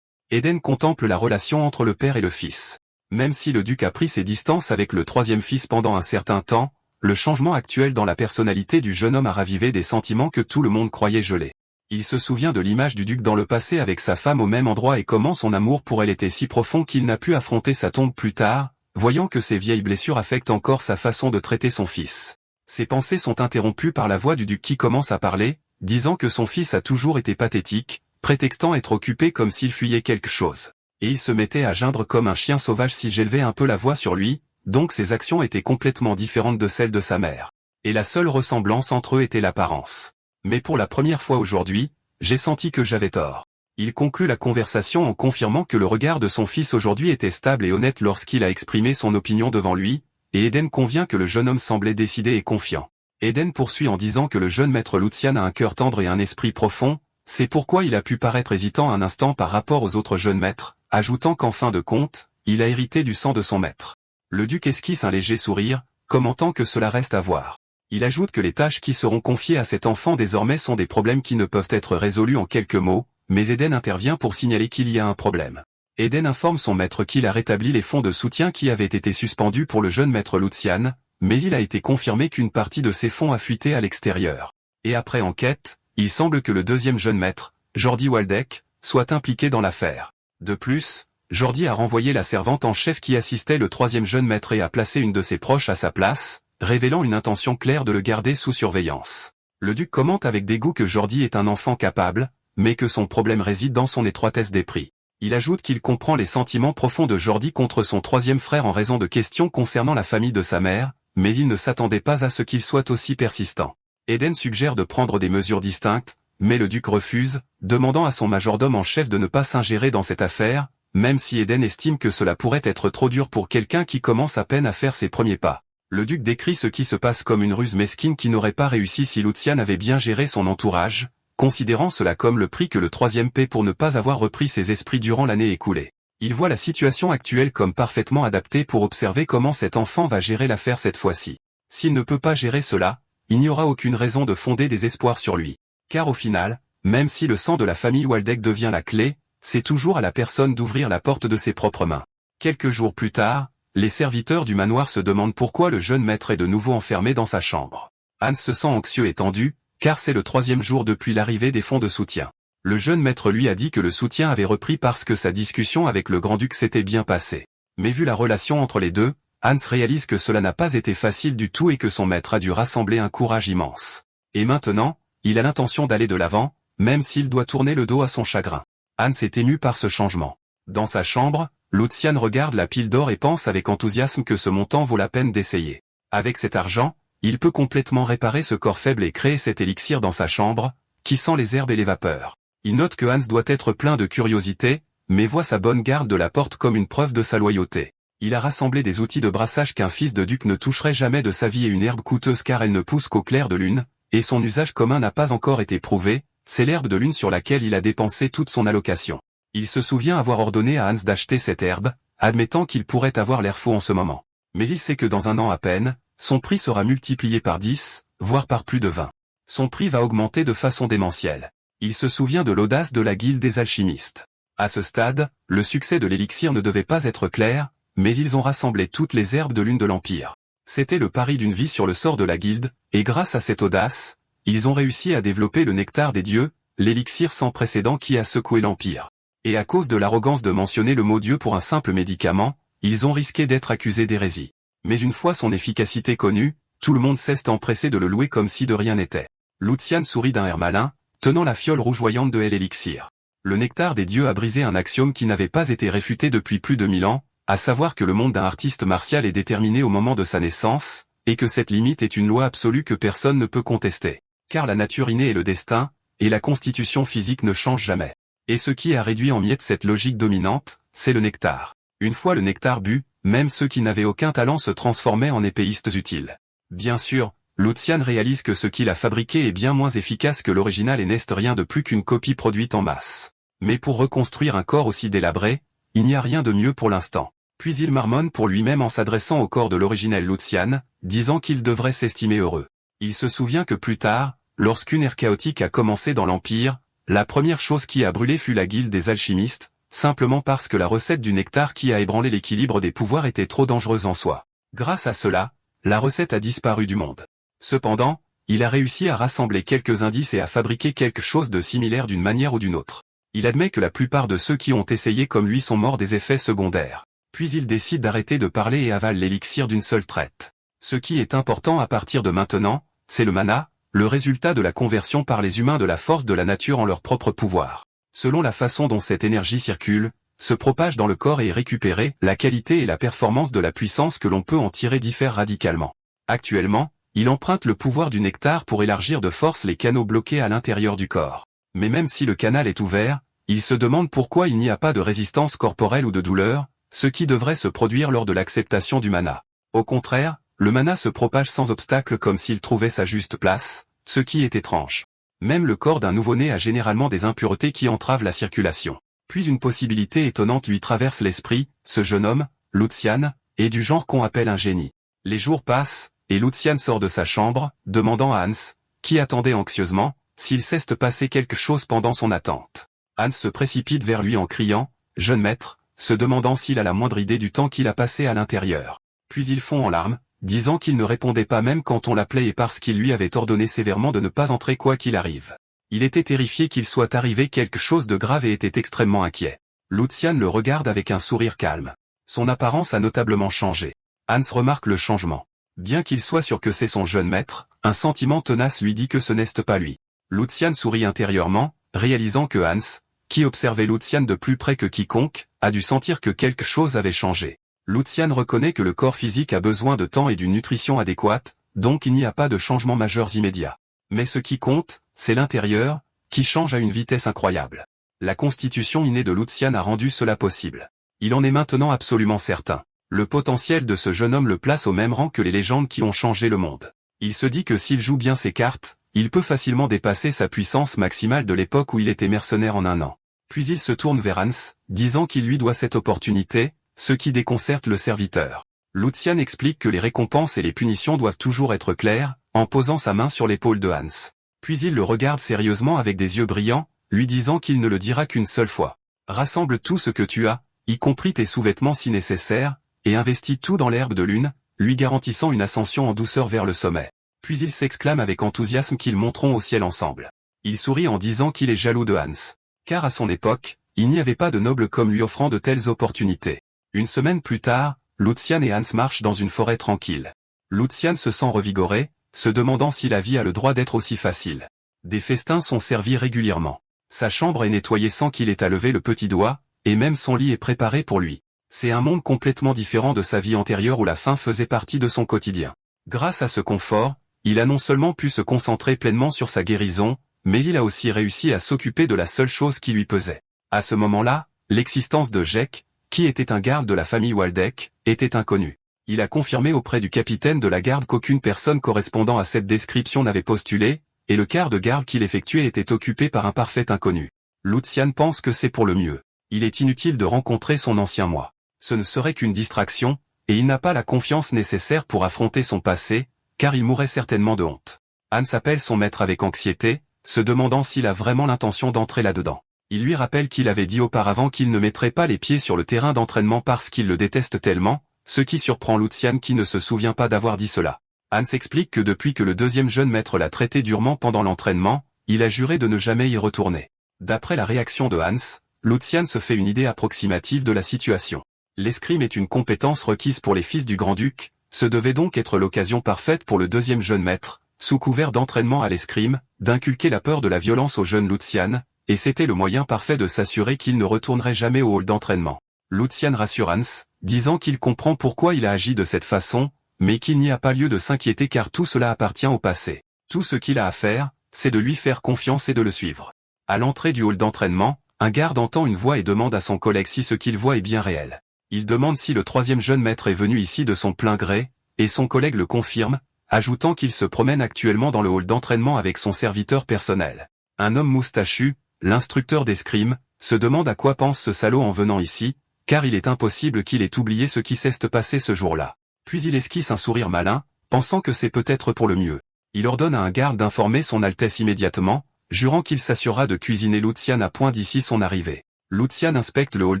Eden contemple la relation entre le père et le fils. Même si le duc a pris ses distances avec le troisième fils pendant un certain temps, le changement actuel dans la personnalité du jeune homme a ravivé des sentiments que tout le monde croyait gelés. Il se souvient de l'image du duc dans le passé avec sa femme au même endroit et comment son amour pour elle était si profond qu'il n'a pu affronter sa tombe plus tard, voyant que ses vieilles blessures affectent encore sa façon de traiter son fils. Ses pensées sont interrompues par la voix du duc qui commence à parler, disant que son fils a toujours été pathétique, prétextant être occupé comme s'il fuyait quelque chose. Et il se mettait à geindre comme un chien sauvage si j'élevais un peu la voix sur lui, donc ses actions étaient complètement différentes de celles de sa mère. Et la seule ressemblance entre eux était l'apparence. Mais pour la première fois aujourd'hui, j'ai senti que j'avais tort. Il conclut la conversation en confirmant que le regard de son fils aujourd'hui était stable et honnête lorsqu'il a exprimé son opinion devant lui, et Eden convient que le jeune homme semblait décidé et confiant. Eden poursuit en disant que le jeune maître Lucian a un cœur tendre et un esprit profond, c'est pourquoi il a pu paraître hésitant un instant par rapport aux autres jeunes maîtres, ajoutant qu'en fin de compte, il a hérité du sang de son maître. Le duc esquisse un léger sourire, commentant que cela reste à voir. Il ajoute que les tâches qui seront confiées à cet enfant désormais sont des problèmes qui ne peuvent être résolus en quelques mots, mais Eden intervient pour signaler qu'il y a un problème. Eden informe son maître qu'il a rétabli les fonds de soutien qui avaient été suspendus pour le jeune maître Lucian, mais il a été confirmé qu'une partie de ces fonds a fuité à l'extérieur. Et après enquête, il semble que le deuxième jeune maître, Jordi Waldeck, soit impliqué dans l'affaire. De plus, Jordi a renvoyé la servante en chef qui assistait le troisième jeune maître et a placé une de ses proches à sa place, révélant une intention claire de le garder sous surveillance. Le duc commente avec dégoût que Jordi est un enfant capable, mais que son problème réside dans son étroitesse d'esprit. Il ajoute qu'il comprend les sentiments profonds de Jordi contre son troisième frère en raison de questions concernant la famille de sa mère, mais il ne s'attendait pas à ce qu'il soit aussi persistant. Eden suggère de prendre des mesures distinctes, mais le duc refuse, demandant à son majordome en chef de ne pas s'ingérer dans cette affaire, même si Eden estime que cela pourrait être trop dur pour quelqu'un qui commence à peine à faire ses premiers pas. Le duc décrit ce qui se passe comme une ruse mesquine qui n'aurait pas réussi si Lucian avait bien géré son entourage, considérant cela comme le prix que le troisième paie pour ne pas avoir repris ses esprits durant l'année écoulée. Il voit la situation actuelle comme parfaitement adaptée pour observer comment cet enfant va gérer l'affaire cette fois-ci. S'il ne peut pas gérer cela, il n'y aura aucune raison de fonder des espoirs sur lui. Car au final, même si le sang de la famille Waldeck devient la clé, c'est toujours à la personne d'ouvrir la porte de ses propres mains. Quelques jours plus tard, les serviteurs du manoir se demandent pourquoi le jeune maître est de nouveau enfermé dans sa chambre. Hans se sent anxieux et tendu, car c'est le troisième jour depuis l'arrivée des fonds de soutien. Le jeune maître lui a dit que le soutien avait repris parce que sa discussion avec le grand-duc s'était bien passée. Mais vu la relation entre les deux, Hans réalise que cela n'a pas été facile du tout et que son maître a dû rassembler un courage immense. Et maintenant, il a l'intention d'aller de l'avant, même s'il doit tourner le dos à son chagrin. Hans est ému par ce changement. Dans sa chambre, Lucian regarde la pile d'or et pense avec enthousiasme que ce montant vaut la peine d'essayer. Avec cet argent, il peut complètement réparer ce corps faible et créer cet élixir dans sa chambre, qui sent les herbes et les vapeurs. Il note que Hans doit être plein de curiosité, mais voit sa bonne garde de la porte comme une preuve de sa loyauté. Il a rassemblé des outils de brassage qu'un fils de duc ne toucherait jamais de sa vie et une herbe coûteuse car elle ne pousse qu'au clair de lune, et son usage commun n'a pas encore été prouvé, c'est l'herbe de lune sur laquelle il a dépensé toute son allocation. Il se souvient avoir ordonné à Hans d'acheter cette herbe, admettant qu'il pourrait avoir l'air faux en ce moment. Mais il sait que dans un an à peine, son prix sera multiplié par 10, voire par plus de 20. Son prix va augmenter de façon démentielle. Il se souvient de l'audace de la guilde des alchimistes. À ce stade, le succès de l'élixir ne devait pas être clair, mais ils ont rassemblé toutes les herbes de lune de l'Empire. C'était le pari d'une vie sur le sort de la guilde, et grâce à cette audace, ils ont réussi à développer le nectar des dieux, l'élixir sans précédent qui a secoué l'Empire. Et à cause de l'arrogance de mentionner le mot Dieu pour un simple médicament, ils ont risqué d'être accusés d'hérésie. Mais une fois son efficacité connue, tout le monde s'est empressé de le louer comme si de rien n'était. Lucian sourit d'un air malin, tenant la fiole rougeoyante de l'élixir. Le nectar des dieux a brisé un axiome qui n'avait pas été réfuté depuis plus de 1000 ans, à savoir que le monde d'un artiste martial est déterminé au moment de sa naissance, et que cette limite est une loi absolue que personne ne peut contester. Car la nature innée est le destin, et la constitution physique ne change jamais. Et ce qui a réduit en miettes cette logique dominante, c'est le nectar. Une fois le nectar bu, même ceux qui n'avaient aucun talent se transformaient en épéistes utiles. Bien sûr, Lucian réalise que ce qu'il a fabriqué est bien moins efficace que l'original et n'est rien de plus qu'une copie produite en masse. Mais pour reconstruire un corps aussi délabré, il n'y a rien de mieux pour l'instant. Puis il marmonne pour lui-même en s'adressant au corps de l'originel Lucian, disant qu'il devrait s'estimer heureux. Il se souvient que plus tard, lorsqu'une ère chaotique a commencé dans l'Empire, la première chose qui a brûlé fut la guilde des alchimistes, simplement parce que la recette du nectar qui a ébranlé l'équilibre des pouvoirs était trop dangereuse en soi. Grâce à cela, la recette a disparu du monde. Cependant, il a réussi à rassembler quelques indices et à fabriquer quelque chose de similaire d'une manière ou d'une autre. Il admet que la plupart de ceux qui ont essayé comme lui sont morts des effets secondaires. Puis il décide d'arrêter de parler et avale l'élixir d'une seule traite. Ce qui est important à partir de maintenant, c'est le mana, le résultat de la conversion par les humains de la force de la nature en leur propre pouvoir. Selon la façon dont cette énergie circule, se propage dans le corps et est récupérée, la qualité et la performance de la puissance que l'on peut en tirer diffèrent radicalement. Actuellement, il emprunte le pouvoir du nectar pour élargir de force les canaux bloqués à l'intérieur du corps. Mais même si le canal est ouvert, il se demande pourquoi il n'y a pas de résistance corporelle ou de douleur, ce qui devrait se produire lors de l'acceptation du mana. Au contraire, le mana se propage sans obstacle comme s'il trouvait sa juste place, ce qui est étrange. Même le corps d'un nouveau-né a généralement des impuretés qui entravent la circulation. Puis une possibilité étonnante lui traverse l'esprit, ce jeune homme, Lucian, est du genre qu'on appelle un génie. Les jours passent, et Lucian sort de sa chambre, demandant à Hans, qui attendait anxieusement, s'il cesse de passer quelque chose pendant son attente. Hans se précipite vers lui en criant « Jeune maître », se demandant s'il a la moindre idée du temps qu'il a passé à l'intérieur. Puis il fond en larmes, disant qu'il ne répondait pas même quand on l'appelait et parce qu'il lui avait ordonné sévèrement de ne pas entrer quoi qu'il arrive. Il était terrifié qu'il soit arrivé quelque chose de grave et était extrêmement inquiet. Lucian le regarde avec un sourire calme. Son apparence a notablement changé. Hans remarque le changement. Bien qu'il soit sûr que c'est son jeune maître, un sentiment tenace lui dit que ce n'est pas lui. Lucian sourit intérieurement, réalisant que Hans, qui observait Lucian de plus près que quiconque, a dû sentir que quelque chose avait changé. Lucian reconnaît que le corps physique a besoin de temps et d'une nutrition adéquate, donc il n'y a pas de changements majeurs immédiats. Mais ce qui compte, c'est l'intérieur, qui change à une vitesse incroyable. La constitution innée de Lucian a rendu cela possible. Il en est maintenant absolument certain. Le potentiel de ce jeune homme le place au même rang que les légendes qui ont changé le monde. Il se dit que s'il joue bien ses cartes, il peut facilement dépasser sa puissance maximale de l'époque où il était mercenaire en un an. Puis il se tourne vers Hans, disant qu'il lui doit cette opportunité, ce qui déconcerte le serviteur. Lucian explique que les récompenses et les punitions doivent toujours être claires, en posant sa main sur l'épaule de Hans. Puis il le regarde sérieusement avec des yeux brillants, lui disant qu'il ne le dira qu'une seule fois. Rassemble tout ce que tu as, y compris tes sous-vêtements si nécessaire, et investis tout dans l'herbe de lune, lui garantissant une ascension en douceur vers le sommet. Puis il s'exclame avec enthousiasme qu'ils monteront au ciel ensemble. Il sourit en disant qu'il est jaloux de Hans. Car à son époque, il n'y avait pas de noble comme lui offrant de telles opportunités. Une semaine plus tard, Lucian et Hans marchent dans une forêt tranquille. Lucian se sent revigoré, se demandant si la vie a le droit d'être aussi facile. Des festins sont servis régulièrement. Sa chambre est nettoyée sans qu'il ait à lever le petit doigt, et même son lit est préparé pour lui. C'est un monde complètement différent de sa vie antérieure où la faim faisait partie de son quotidien. Grâce à ce confort, il a non seulement pu se concentrer pleinement sur sa guérison, mais il a aussi réussi à s'occuper de la seule chose qui lui pesait. À ce moment-là, l'existence de Jek, qui était un garde de la famille Waldeck, était inconnue. Il a confirmé auprès du capitaine de la garde qu'aucune personne correspondant à cette description n'avait postulé, et le quart de garde qu'il effectuait était occupé par un parfait inconnu. Lucian pense que c'est pour le mieux. Il est inutile de rencontrer son ancien moi. Ce ne serait qu'une distraction, et il n'a pas la confiance nécessaire pour affronter son passé, car il mourrait certainement de honte. Hans appelle son maître avec anxiété, se demandant s'il a vraiment l'intention d'entrer là-dedans. Il lui rappelle qu'il avait dit auparavant qu'il ne mettrait pas les pieds sur le terrain d'entraînement parce qu'il le déteste tellement, ce qui surprend Lucian qui ne se souvient pas d'avoir dit cela. Hans explique que depuis que le deuxième jeune maître l'a traité durement pendant l'entraînement, il a juré de ne jamais y retourner. D'après la réaction de Hans, Lucian se fait une idée approximative de la situation. L'escrime est une compétence requise pour les fils du grand-duc, ce devait donc être l'occasion parfaite pour le deuxième jeune maître, sous couvert d'entraînement à l'escrime, d'inculquer la peur de la violence au jeune Lucian, et c'était le moyen parfait de s'assurer qu'il ne retournerait jamais au hall d'entraînement. Lucian rassure Hans, disant qu'il comprend pourquoi il a agi de cette façon, mais qu'il n'y a pas lieu de s'inquiéter car tout cela appartient au passé. Tout ce qu'il a à faire, c'est de lui faire confiance et de le suivre. À l'entrée du hall d'entraînement, un garde entend une voix et demande à son collègue si ce qu'il voit est bien réel. Il demande si le troisième jeune maître est venu ici de son plein gré, et son collègue le confirme, ajoutant qu'il se promène actuellement dans le hall d'entraînement avec son serviteur personnel. Un homme moustachu, l'instructeur d'escrime, se demande à quoi pense ce salaud en venant ici, car il est impossible qu'il ait oublié ce qui s'est passé ce jour-là. Puis il esquisse un sourire malin, pensant que c'est peut-être pour le mieux. Il ordonne à un garde d'informer son Altesse immédiatement, jurant qu'il s'assurera de cuisiner Lucian à point d'ici son arrivée. Lucian inspecte le hall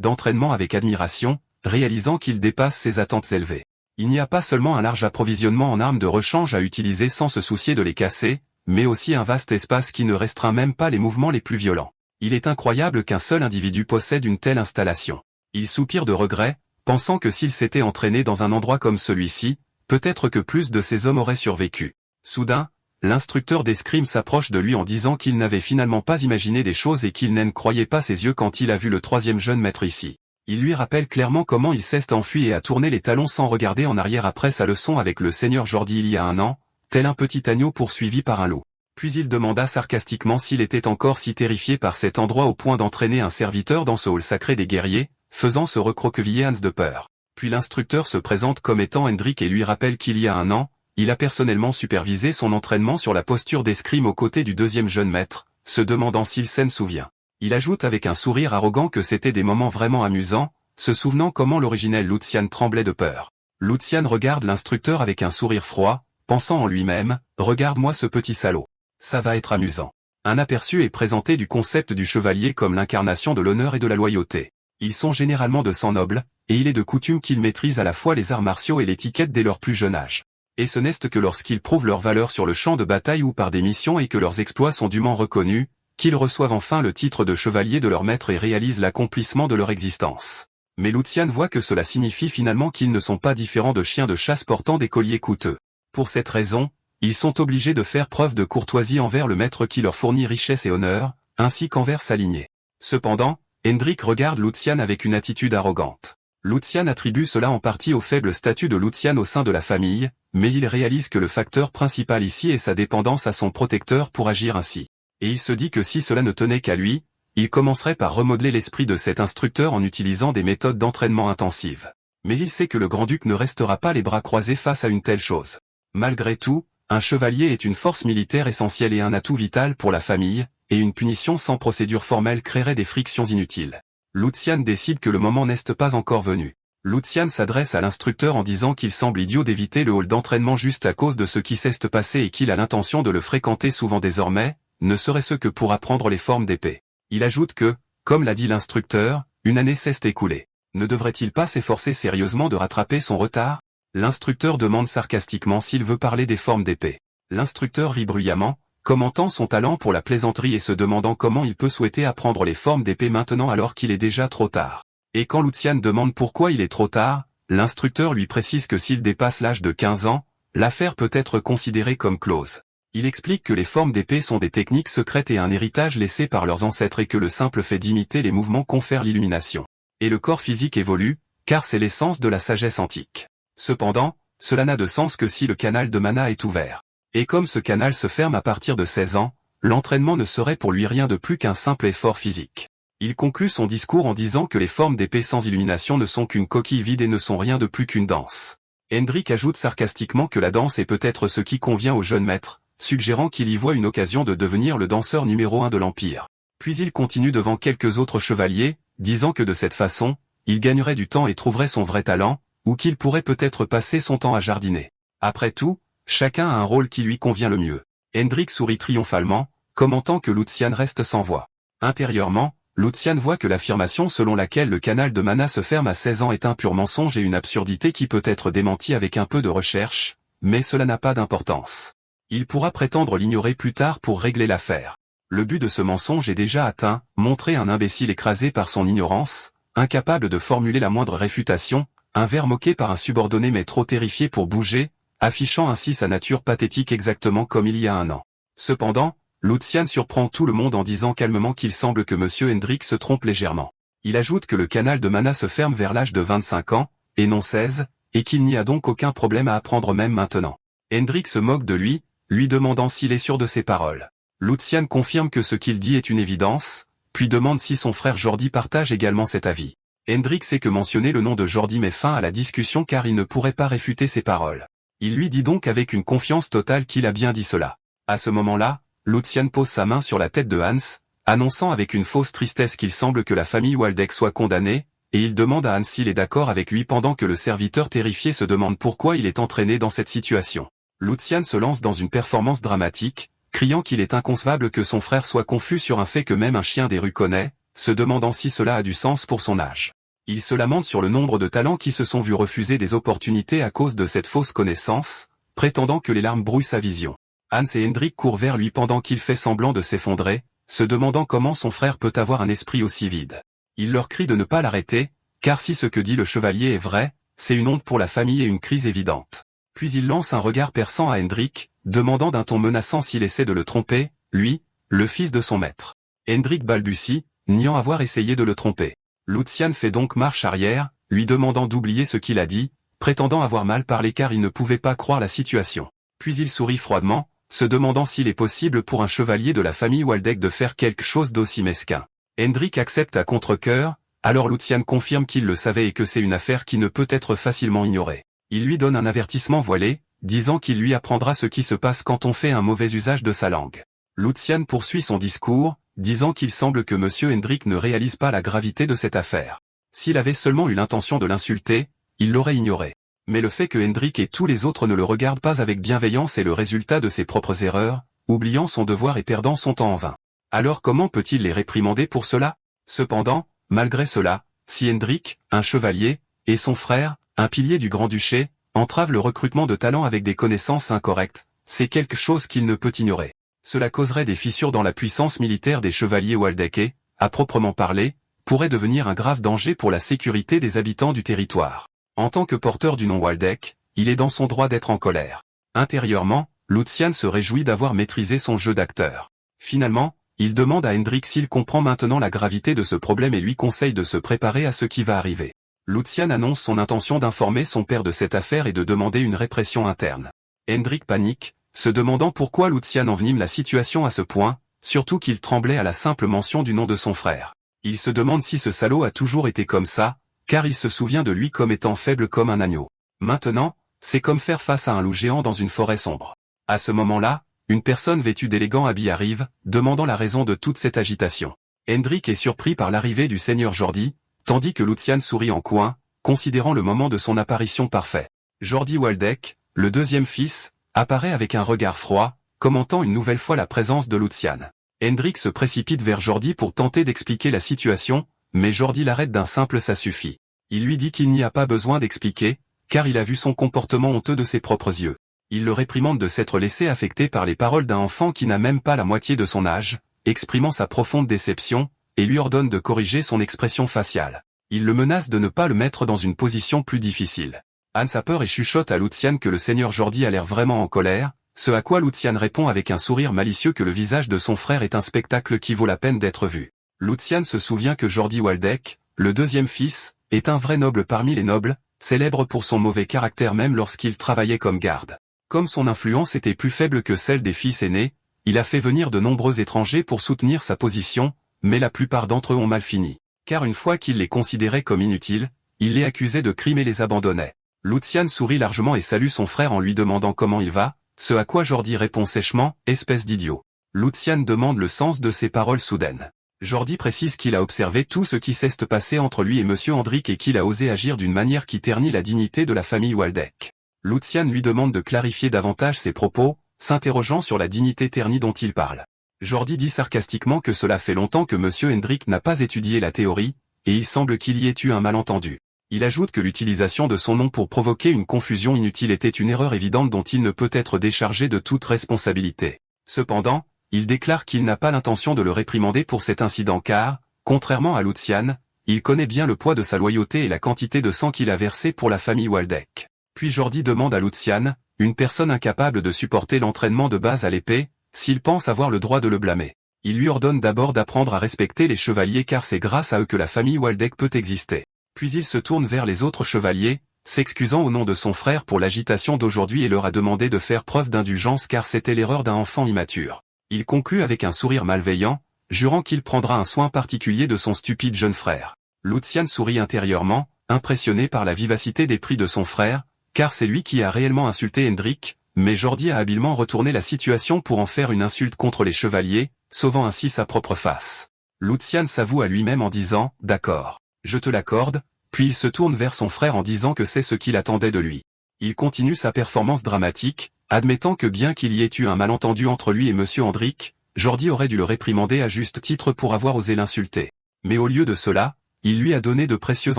d'entraînement avec admiration, réalisant qu'il dépasse ses attentes élevées. Il n'y a pas seulement un large approvisionnement en armes de rechange à utiliser sans se soucier de les casser, mais aussi un vaste espace qui ne restreint même pas les mouvements les plus violents. Il est incroyable qu'un seul individu possède une telle installation. Il soupire de regret, pensant que s'il s'était entraîné dans un endroit comme celui-ci, peut-être que plus de ces hommes auraient survécu. Soudain, l'instructeur d'escrime s'approche de lui en disant qu'il n'avait finalement pas imaginé des choses et qu'il ne croyait pas ses yeux quand il a vu le troisième jeune maître ici. Il lui rappelle clairement comment il s'est enfui et a tourné les talons sans regarder en arrière après sa leçon avec le seigneur Jordi il y a un an, tel un petit agneau poursuivi par un loup. Puis il demanda sarcastiquement s'il était encore si terrifié par cet endroit au point d'entraîner un serviteur dans ce hall sacré des guerriers, faisant se recroqueviller Hans de peur. Puis l'instructeur se présente comme étant Hendrik et lui rappelle qu'il y a un an, il a personnellement supervisé son entraînement sur la posture d'escrime aux côtés du deuxième jeune maître, se demandant s'il s'en souvient. Il ajoute avec un sourire arrogant que c'était des moments vraiment amusants, se souvenant comment l'originel Lucian tremblait de peur. Lucian regarde l'instructeur avec un sourire froid, pensant en lui-même, « Regarde-moi ce petit salaud. Ça va être amusant. » Un aperçu est présenté du concept du chevalier comme l'incarnation de l'honneur et de la loyauté. Ils sont généralement de sang noble, et il est de coutume qu'ils maîtrisent à la fois les arts martiaux et l'étiquette dès leur plus jeune âge. Et ce n'est que lorsqu'ils prouvent leur valeur sur le champ de bataille ou par des missions et que leurs exploits sont dûment reconnus, qu'ils reçoivent enfin le titre de chevalier de leur maître et réalisent l'accomplissement de leur existence. Mais Lucian voit que cela signifie finalement qu'ils ne sont pas différents de chiens de chasse portant des colliers coûteux. Pour cette raison, ils sont obligés de faire preuve de courtoisie envers le maître qui leur fournit richesse et honneur, ainsi qu'envers sa lignée. Cependant, Hendrik regarde Lucian avec une attitude arrogante. Lucian attribue cela en partie au faible statut de Lucian au sein de la famille, mais il réalise que le facteur principal ici est sa dépendance à son protecteur pour agir ainsi. Et il se dit que si cela ne tenait qu'à lui, il commencerait par remodeler l'esprit de cet instructeur en utilisant des méthodes d'entraînement intensives. Mais il sait que le grand-duc ne restera pas les bras croisés face à une telle chose. Malgré tout, un chevalier est une force militaire essentielle et un atout vital pour la famille, et une punition sans procédure formelle créerait des frictions inutiles. Lucian décide que le moment n'est pas encore venu. Lucian s'adresse à l'instructeur en disant qu'il semble idiot d'éviter le hall d'entraînement juste à cause de ce qui s'est passé et qu'il a l'intention de le fréquenter souvent désormais, ne serait-ce que pour apprendre les formes d'épée. Il ajoute que, comme l'a dit l'instructeur, une année s'est écoulée. Ne devrait-il pas s'efforcer sérieusement de rattraper son retard? L'instructeur demande sarcastiquement s'il veut parler des formes d'épée. L'instructeur rit bruyamment, commentant son talent pour la plaisanterie et se demandant comment il peut souhaiter apprendre les formes d'épée maintenant alors qu'il est déjà trop tard. Et quand Lucian demande pourquoi il est trop tard, l'instructeur lui précise que s'il dépasse l'âge de 15 ans, l'affaire peut être considérée comme close. Il explique que les formes d'épée sont des techniques secrètes et un héritage laissé par leurs ancêtres et que le simple fait d'imiter les mouvements confère l'illumination. Et le corps physique évolue, car c'est l'essence de la sagesse antique. Cependant, cela n'a de sens que si le canal de mana est ouvert. Et comme ce canal se ferme à partir de 16 ans, l'entraînement ne serait pour lui rien de plus qu'un simple effort physique. Il conclut son discours en disant que les formes d'épée sans illumination ne sont qu'une coquille vide et ne sont rien de plus qu'une danse. Hendrik ajoute sarcastiquement que la danse est peut-être ce qui convient au jeune maître, suggérant qu'il y voit une occasion de devenir le danseur numéro 1 de l'Empire. Puis il continue devant quelques autres chevaliers, disant que de cette façon, il gagnerait du temps et trouverait son vrai talent, ou qu'il pourrait peut-être passer son temps à jardiner. Après tout, chacun a un rôle qui lui convient le mieux. Hendrik sourit triomphalement, commentant que Lucian reste sans voix. Intérieurement, Lucian voit que l'affirmation selon laquelle le canal de mana se ferme à 16 ans est un pur mensonge et une absurdité qui peut être démentie avec un peu de recherche, mais cela n'a pas d'importance. Il pourra prétendre l'ignorer plus tard pour régler l'affaire. Le but de ce mensonge est déjà atteint, montrer un imbécile écrasé par son ignorance, incapable de formuler la moindre réfutation, un ver moqué par un subordonné mais trop terrifié pour bouger, affichant ainsi sa nature pathétique exactement comme il y a un an. Cependant, Lucian surprend tout le monde en disant calmement qu'il semble que M. Hendrik se trompe légèrement. Il ajoute que le canal de mana se ferme vers l'âge de 25 ans, et non 16, et qu'il n'y a donc aucun problème à apprendre même maintenant. Hendrik se moque de lui demandant s'il est sûr de ses paroles. Lucian confirme que ce qu'il dit est une évidence, puis demande si son frère Jordi partage également cet avis. Hendrik sait que mentionner le nom de Jordi met fin à la discussion car il ne pourrait pas réfuter ses paroles. Il lui dit donc avec une confiance totale qu'il a bien dit cela. À ce moment-là, Lucian pose sa main sur la tête de Hans, annonçant avec une fausse tristesse qu'il semble que la famille Waldeck soit condamnée, et il demande à Hans s'il est d'accord avec lui pendant que le serviteur terrifié se demande pourquoi il est entraîné dans cette situation. Lucian se lance dans une performance dramatique, criant qu'il est inconcevable que son frère soit confus sur un fait que même un chien des rues connaît, se demandant si cela a du sens pour son âge. Il se lamente sur le nombre de talents qui se sont vus refuser des opportunités à cause de cette fausse connaissance, prétendant que les larmes brouillent sa vision. Hans et Hendrik courent vers lui pendant qu'il fait semblant de s'effondrer, se demandant comment son frère peut avoir un esprit aussi vide. Il leur crie de ne pas l'arrêter, car si ce que dit le chevalier est vrai, c'est une honte pour la famille et une crise évidente. Puis il lance un regard perçant à Hendrik, demandant d'un ton menaçant s'il essaie de le tromper, lui, le fils de son maître. Hendrik balbutie, niant avoir essayé de le tromper. Lucian fait donc marche arrière, lui demandant d'oublier ce qu'il a dit, prétendant avoir mal parlé car il ne pouvait pas croire la situation. Puis il sourit froidement, se demandant s'il est possible pour un chevalier de la famille Waldeck de faire quelque chose d'aussi mesquin. Hendrik accepte à contre-cœur, alors Lucian confirme qu'il le savait et que c'est une affaire qui ne peut être facilement ignorée. Il lui donne un avertissement voilé, disant qu'il lui apprendra ce qui se passe quand on fait un mauvais usage de sa langue. Lucian poursuit son discours, disant qu'il semble que M. Hendrik ne réalise pas la gravité de cette affaire. S'il avait seulement eu l'intention de l'insulter, il l'aurait ignoré. Mais le fait que Hendrik et tous les autres ne le regardent pas avec bienveillance est le résultat de ses propres erreurs, oubliant son devoir et perdant son temps en vain. Alors comment peut-il les réprimander pour cela? Cependant, malgré cela, si Hendrik, un chevalier, et son frère, un pilier du Grand-Duché, entravent le recrutement de talents avec des connaissances incorrectes, c'est quelque chose qu'il ne peut ignorer. Cela causerait des fissures dans la puissance militaire des chevaliers Waldeck et, à proprement parler, pourrait devenir un grave danger pour la sécurité des habitants du territoire. En tant que porteur du nom Waldeck, il est dans son droit d'être en colère. Intérieurement, Lucian se réjouit d'avoir maîtrisé son jeu d'acteur. Finalement, il demande à Hendrik s'il comprend maintenant la gravité de ce problème et lui conseille de se préparer à ce qui va arriver. Lucian annonce son intention d'informer son père de cette affaire et de demander une répression interne. Hendrik panique, se demandant pourquoi Lucian envenime la situation à ce point, surtout qu'il tremblait à la simple mention du nom de son frère. Il se demande si ce salaud a toujours été comme ça, car il se souvient de lui comme étant faible comme un agneau. Maintenant, c'est comme faire face à un loup géant dans une forêt sombre. À ce moment-là, une personne vêtue d'élégants habits arrive, demandant la raison de toute cette agitation. Hendrik est surpris par l'arrivée du seigneur Jordi, tandis que Lucian sourit en coin, considérant le moment de son apparition parfait. Jordi Waldeck, le deuxième fils, apparaît avec un regard froid, commentant une nouvelle fois la présence de Lucian. Hendrik se précipite vers Jordi pour tenter d'expliquer la situation, mais Jordi l'arrête d'un simple ça suffit. Il lui dit qu'il n'y a pas besoin d'expliquer, car il a vu son comportement honteux de ses propres yeux. Il le réprimande de s'être laissé affecter par les paroles d'un enfant qui n'a même pas la moitié de son âge, exprimant sa profonde déception, et lui ordonne de corriger son expression faciale. Il le menace de ne pas le mettre dans une position plus difficile. Hans a peur et chuchote à Lucian que le seigneur Jordi a l'air vraiment en colère, ce à quoi Lucian répond avec un sourire malicieux que le visage de son frère est un spectacle qui vaut la peine d'être vu. Lucian se souvient que Jordi Waldeck, le deuxième fils, est un vrai noble parmi les nobles, célèbre pour son mauvais caractère même lorsqu'il travaillait comme garde. Comme son influence était plus faible que celle des fils aînés, il a fait venir de nombreux étrangers pour soutenir sa position, mais la plupart d'entre eux ont mal fini. Car une fois qu'il les considérait comme inutiles, il les accusait de crimes et les abandonnait. Lucian sourit largement et salue son frère en lui demandant comment il va, ce à quoi Jordi répond sèchement, « Espèce d'idiot ». Lucian demande le sens de ces paroles soudaines. Jordi précise qu'il a observé tout ce qui s'est passé entre lui et M. Hendrik et qu'il a osé agir d'une manière qui ternit la dignité de la famille Waldeck. Lucian lui demande de clarifier davantage ses propos, s'interrogeant sur la dignité ternie dont il parle. Jordi dit sarcastiquement que cela fait longtemps que M. Hendrik n'a pas étudié la théorie, et il semble qu'il y ait eu un malentendu. Il ajoute que l'utilisation de son nom pour provoquer une confusion inutile était une erreur évidente dont il ne peut être déchargé de toute responsabilité. Cependant, il déclare qu'il n'a pas l'intention de le réprimander pour cet incident car, contrairement à Lucian, il connaît bien le poids de sa loyauté et la quantité de sang qu'il a versé pour la famille Waldeck. Puis Jordi demande à Lucian, une personne incapable de supporter l'entraînement de base à l'épée, s'il pense avoir le droit de le blâmer. Il lui ordonne d'abord d'apprendre à respecter les chevaliers car c'est grâce à eux que la famille Waldeck peut exister. Puis il se tourne vers les autres chevaliers, s'excusant au nom de son frère pour l'agitation d'aujourd'hui et leur a demandé de faire preuve d'indulgence car c'était l'erreur d'un enfant immature. Il conclut avec un sourire malveillant, jurant qu'il prendra un soin particulier de son stupide jeune frère. Lucian sourit intérieurement, impressionné par la vivacité d'esprit de son frère, car c'est lui qui a réellement insulté Hendrik, mais Jordi a habilement retourné la situation pour en faire une insulte contre les chevaliers, sauvant ainsi sa propre face. Lucian s'avoue à lui-même en disant « D'accord, je te l'accorde », puis il se tourne vers son frère en disant que c'est ce qu'il attendait de lui. Il continue sa performance dramatique, admettant que bien qu'il y ait eu un malentendu entre lui et M. Hendrik, Jordi aurait dû le réprimander à juste titre pour avoir osé l'insulter. Mais au lieu de cela, il lui a donné de précieux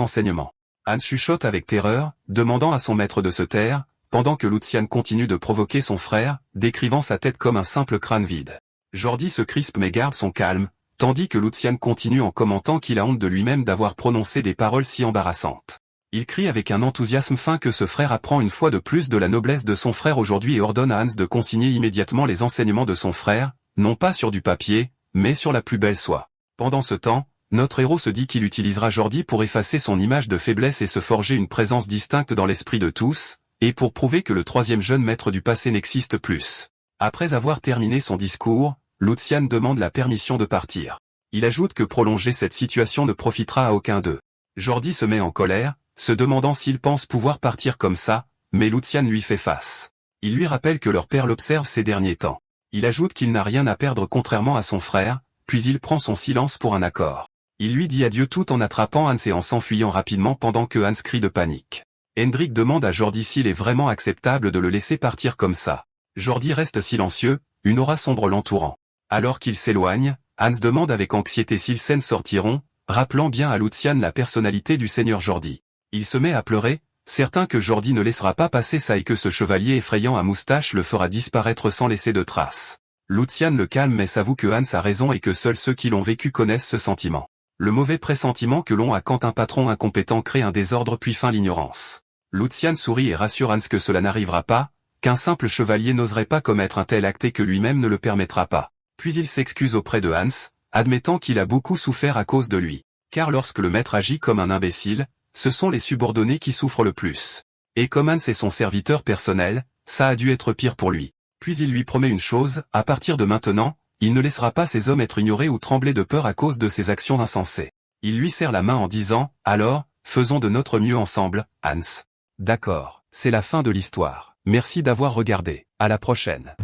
enseignements. Hans chuchote avec terreur, demandant à son maître de se taire, pendant que Lucian continue de provoquer son frère, décrivant sa tête comme un simple crâne vide. Jordi se crispe mais garde son calme, tandis que Lucian continue en commentant qu'il a honte de lui-même d'avoir prononcé des paroles si embarrassantes. Il crie avec un enthousiasme fin que ce frère apprend une fois de plus de la noblesse de son frère aujourd'hui et ordonne à Hans de consigner immédiatement les enseignements de son frère, non pas sur du papier, mais sur la plus belle soie. Pendant ce temps, notre héros se dit qu'il utilisera Jordi pour effacer son image de faiblesse et se forger une présence distincte dans l'esprit de tous, et pour prouver que le troisième jeune maître du passé n'existe plus. Après avoir terminé son discours, Lucian demande la permission de partir. Il ajoute que prolonger cette situation ne profitera à aucun d'eux. Jordi se met en colère, se demandant s'il pense pouvoir partir comme ça, mais Lucian lui fait face. Il lui rappelle que leur père l'observe ces derniers temps. Il ajoute qu'il n'a rien à perdre contrairement à son frère, puis il prend son silence pour un accord. Il lui dit adieu tout en attrapant Hans et en s'enfuyant rapidement pendant que Hans crie de panique. Hendrik demande à Jordi s'il est vraiment acceptable de le laisser partir comme ça. Jordi reste silencieux, une aura sombre l'entourant. Alors qu'il s'éloigne, Hans demande avec anxiété s'ils scènes sortiront, rappelant bien à Lucian la personnalité du seigneur Jordi. Il se met à pleurer, certain que Jordi ne laissera pas passer ça et que ce chevalier effrayant à moustache le fera disparaître sans laisser de traces. Lucian le calme mais s'avoue que Hans a raison et que seuls ceux qui l'ont vécu connaissent ce sentiment. Le mauvais pressentiment que l'on a quand un patron incompétent crée un désordre puis feint l'ignorance. Lucian sourit et rassure Hans que cela n'arrivera pas, qu'un simple chevalier n'oserait pas commettre un tel acte et que lui-même ne le permettra pas. Puis il s'excuse auprès de Hans, admettant qu'il a beaucoup souffert à cause de lui. Car lorsque le maître agit comme un imbécile, ce sont les subordonnés qui souffrent le plus. Et comme Hans est son serviteur personnel, ça a dû être pire pour lui. Puis il lui promet une chose, à partir de maintenant, il ne laissera pas ces hommes être ignorés ou trembler de peur à cause de ses actions insensées. Il lui serre la main en disant, alors, faisons de notre mieux ensemble, Hans. D'accord, c'est la fin de l'histoire. Merci d'avoir regardé. À la prochaine.